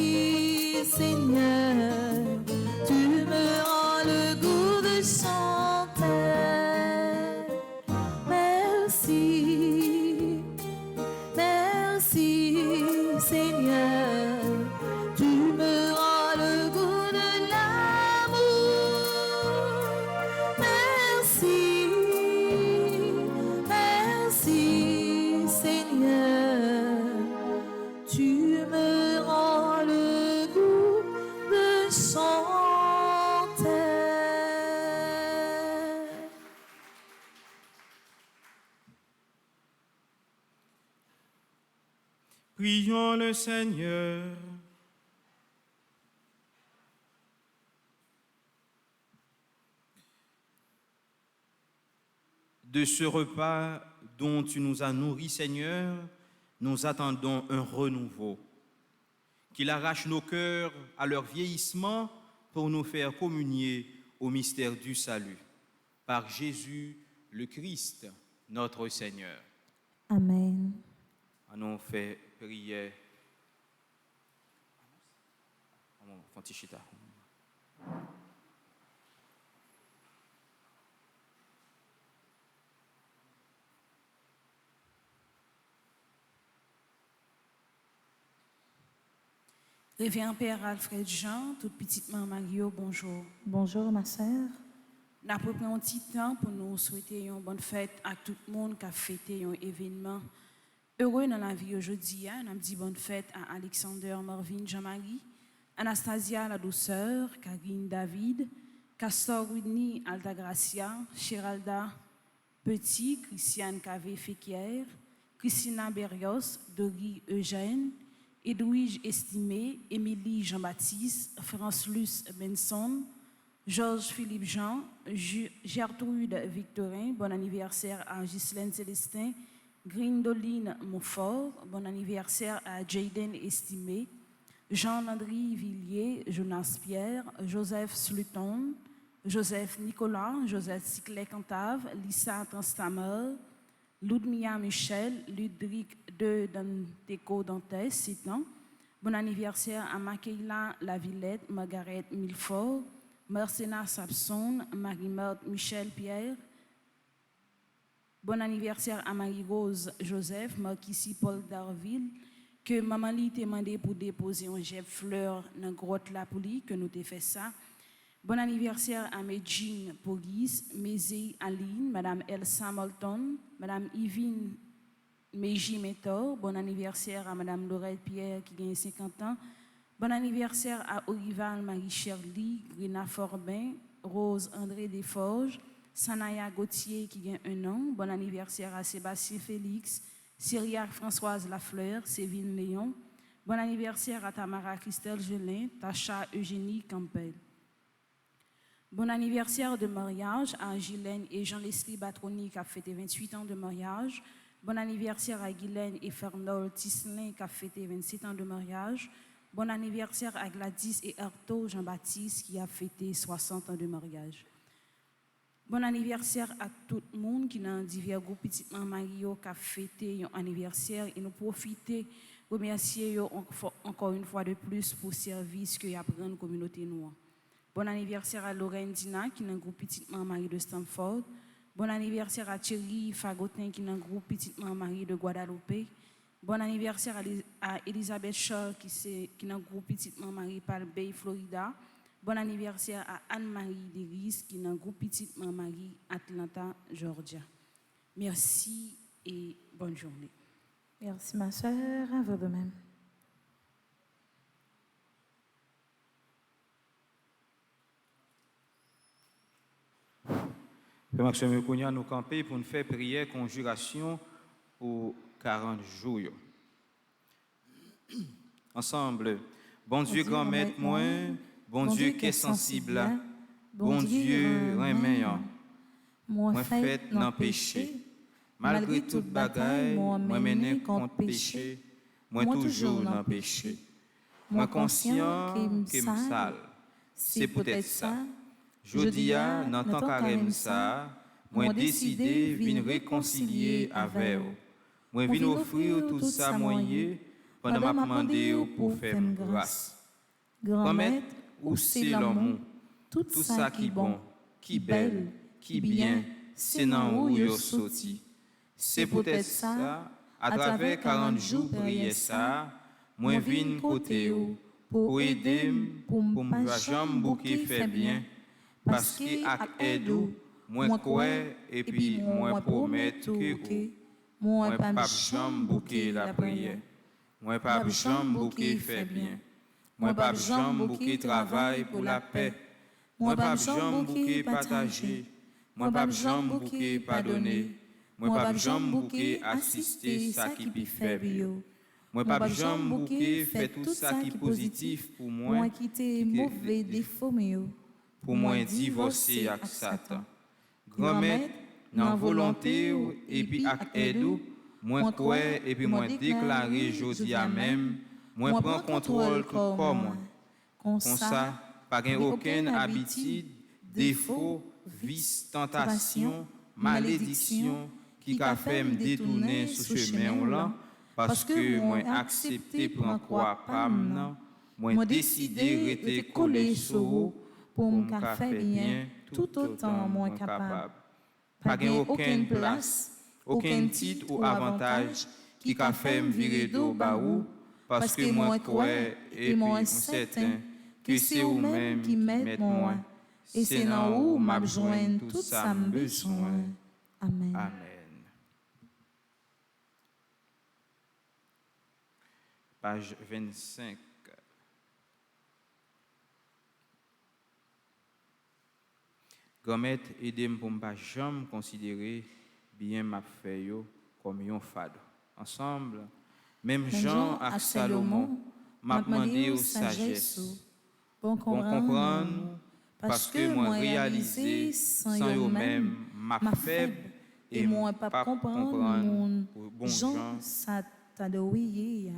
Seigneur, tu me chantais. Merci, merci Seigneur, tu me rends le goût de l'amour. Merci, merci Seigneur, tu me rends le goût de chanter. Prions le Seigneur. De ce repas dont tu nous as nourris, Seigneur, nous attendons un renouveau. Qu'il arrache nos cœurs à leur vieillissement pour nous faire communier au mystère du salut. Par Jésus le Christ, notre Seigneur. Amen. On fait prière. Fantichita. Révérend Père Alfred Jean, toute petite maman Mario, bonjour. Bonjour ma sœur. Nous avons pris un petit temps pour nous souhaiter une bonne fête à tout le monde qui a fêté un événement heureux dans la vie aujourd'hui. Nous avons dit bonne fête à Alexander Marvin Jean-Marie, Anastasia la douceur, Karine David, Castor Whitney Altagracia, Géralda Petit, Christiane Cavé Féquière, Christina Berrios, Dori Eugène, Edwige Estimé, Émilie Jean-Baptiste, France-Luce Benson, Georges-Philippe Jean, Gertrude Victorin, bon anniversaire à Ghislaine Célestin, Grindoline Montfort, bon anniversaire à Jayden Estimé, Jean-Landry Villiers, Jonas Pierre, Joseph Sluton, Joseph Nicolas, Joseph Siclet-Cantave, Lisa Transtamer, Ludmilla Michel, Ludwig de Danteco Dantes, 7 ans. Bon anniversaire à Makeila Lavillette, Margaret Milford, Marcena Sapson, Marie-Marthe Michel Pierre. Bon anniversaire à Marie-Rose Joseph, Marquissi Paul Darville, que maman li t'a demandé pour déposer un jet fleur dans la grotte la pour lui, que nous t'ai fait ça. Bon anniversaire à Medjin Police, Mézé Aline, Madame Elsa Molton, Madame Yvine Meiji Mentor. Bon anniversaire à Madame Laurette Pierre qui gagne 50 ans. Bon anniversaire à Orival Marie-Cherly, Grina Forbin, Rose André Desforges, Sanaya Gauthier qui gagne 1 an. Bon anniversaire à Sébastien Félix, Syriac Françoise Lafleur, Séville Léon. Bon anniversaire à Tamara Christelle Gelin, Tacha Eugénie Campbell. Bon anniversaire de mariage à Guylaine et Jean-Leslie Batroni qui a fêté 28 ans de mariage. Bon anniversaire à Guylaine et Fernol Tisselin qui a fêté 27 ans de mariage. Bon anniversaire à Gladys et Arto Jean-Baptiste qui a fêté 60 ans de mariage. Bon anniversaire à tout le monde qui dans divers groupes Petit Mario qui a fêté un anniversaire et nous profiter remercier encore une fois de plus pour le service que y a pris dans la communauté noire. Bon anniversaire à Lorraine Dina qui est dans le groupe Petit Marie de Stamford. Bon anniversaire à Thierry Fagotin qui est dans le groupe Petit Marie de Guadeloupe. Bon anniversaire à Elisabeth Shaw qui est dans le groupe Petit Marie Palm Bay, Florida. Bon anniversaire à Anne-Marie Deris qui est dans le groupe Petit Marie Atlanta, Georgia. Merci et bonne journée. Merci ma sœur, à vous de même. Père Maxime Kounia nous camper pour nous faire prière, conjuration pour 40 jours. Ensemble, bon Dieu grand maître moi, bon Dieu qui est sensible, bon Dieu reméant, moi fait dans péché, malgré toute bagaille, moi mené contre péché, moi toujours dans péché, moi conscient que me sale, c'est peut-être ça. Jodia, dans tant carême ça, moi décidé vin réconcilier avec vous. Moi vin offrir tout ça moyen pendant m'a demandé pour faire grâce. Grand maître, ou c'est l'amour, tout ça qui bon, qui belle, qui bien, c'est nan où yo sorti. C'est peut-être ça, à travers 40 jours prière ça, moi vinn côté yo, pour aider pour me jambe bouquet fait bien, parce que ak aide moi crois et puis moi promettre que moi pas jambe bouquet la prière. Moi pas jambe bouquet fait bien. Moi pas jambe bouquet travail pour la paix. Moi pas jambe bouquet partager. Moi pas jambe bouquet pardonner. Moi pas jambe bouquet assister ça qui peut faire bio. Moi pas jambe bouquet fait tout ça qui positif pour moi qui t'es mauvais défaut pour moi divorcer avec Satan. Grand-mère dans volonté et puis avec aide moi crois et puis moi déclarer jodi à même moi prends contrôle tout corps moi. Comme ça pas gain aucune habitude, défaut, vice, tentation, malédiction qui a fait me détourner ce chemin là parce que moi accepté prendre croix pam moi décidé rester collé sur pour me faire bien tout autant moi capable. Pas gain aucune place, aucun titre ou avantage qui a fait me virer d'eau baou parce que moi crois et moi certain que c'est vous-même qui m'aide moi et c'est dans où m'a besoin tout ça me besoin. Amen. Amen. Page 25. Gomet aidez-moi pour ne pas jamais considérer bien ma fait comme un fado. Ensemble, même Jean et Salomon m'a demandé aux sagesse. Bon comprendre parce que moi réalisé sans eux-mêmes ma faible et moi pas comprendre bon Jean ça t'a douillé.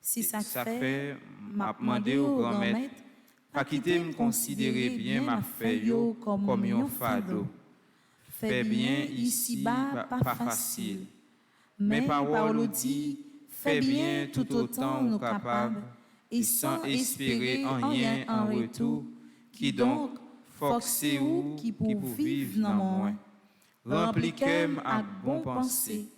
Si ça fait m'a demandé au grand maître pas quitter me considérer bien ma fait comme un fado. Fait bien ici pas facile. Mais parole dit fait bien tout autant nous capables et sans espérer en rien en retour qui donc forcé ou qui pour vivre dans moi. Remplis-moi avec bon pensée.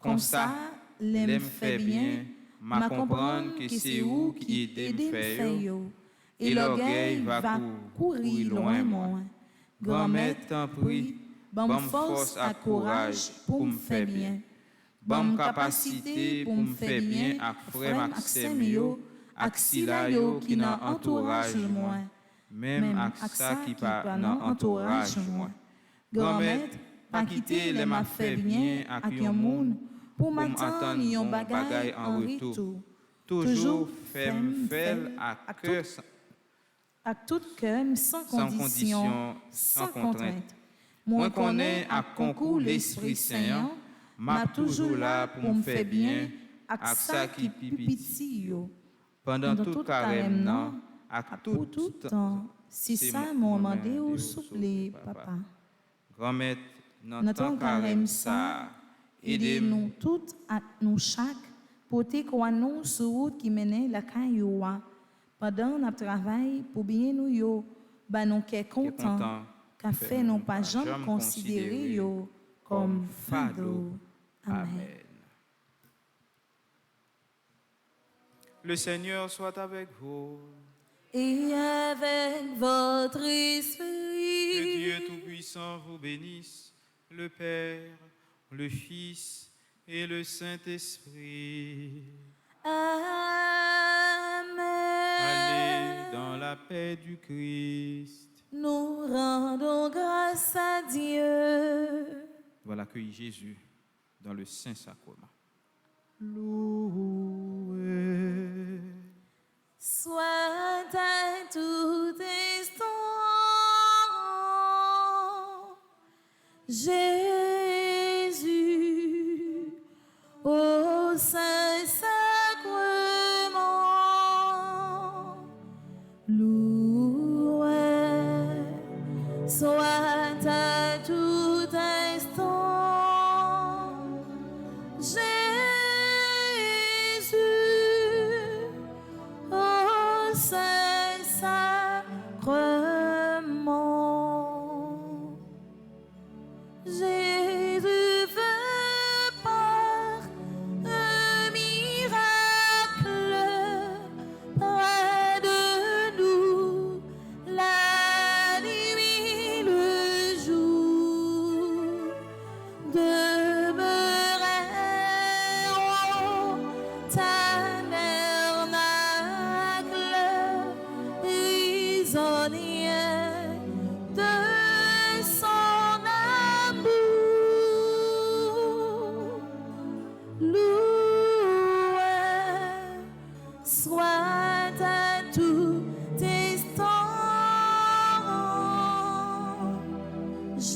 Comme ça, l'aime fait bien, m'a comprendre que c'est où qui aide me faire et l'orgueil va courir loin moi. Grand-mère t'en prie, bonne force et courage pour me faire bien. Bonne capacité pour me faire bien avec frère Maxime yo, avec Sila yo qui dans entourage moi. Même avec ça qui pas dans entourage moi. Grand-mère, pas quitter les m'a fait bien avec un monde pour m'attendre yon bagay en retour. Toujours faire à cœur à tout cœur, sans condition, sans contrainte. Moi connais à concours l'Esprit Saint, m'a toujours là pour me faire bien, à ça qui pipiti pendant tout carême non, à tout temps. C'est ça mon demandé au souffle, papa. Grand-mère, notre carême ça, aidez-nous toutes à nous chaque, porter quoi nous sur route qui mène la cailloua. Pendant notre travail, pour bien nous yo, bah nous qu'est content, qu'a fait non pas jamais considérer yo comme fado. Amen. Le Seigneur soit avec vous. Et avec votre esprit. Que Dieu Tout-Puissant vous bénisse, le Père, le Fils et le Saint-Esprit. Amen. Allez dans la paix du Christ. Nous rendons grâce à Dieu. Voilà, accueillir Jésus dans le Saint-Sacrement. Loué soit à tout instant Jésus au Saint-Sacrement. Loué soit à tout instant Jésus au Saint-Sacrement. Jésus,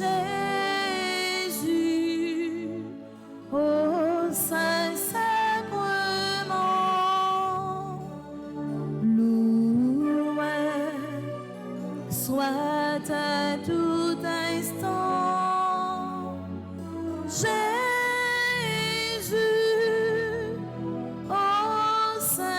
au Saint-Sacrement, loué soit à tout instant. Jésus, au Saint-Sacrement.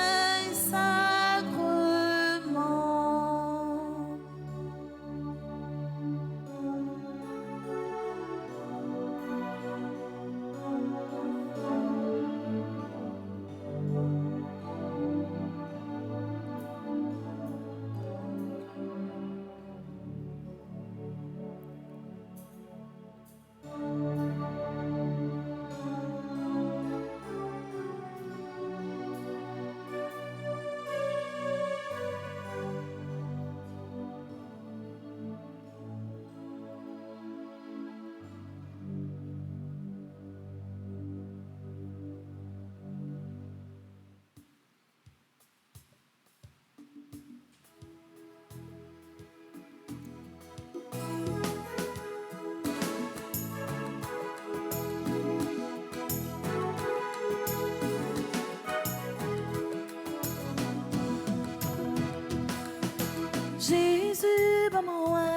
Jésus, bon moi,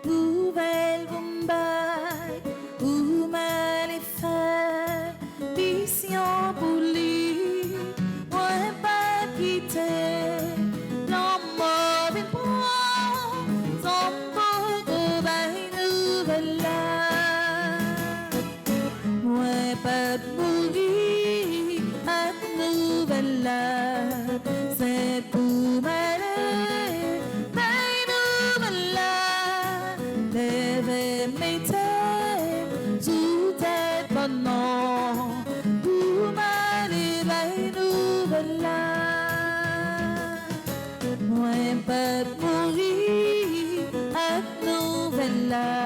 nouvelle bombaille, où m'allez faire, mission pour lui, moi pas quitter, l'homme mauvais point, son beau bail nouvelle là, moi pas mourir, à nouvelle là, c'est pour m'aller. Pas mourir à nouvelle là.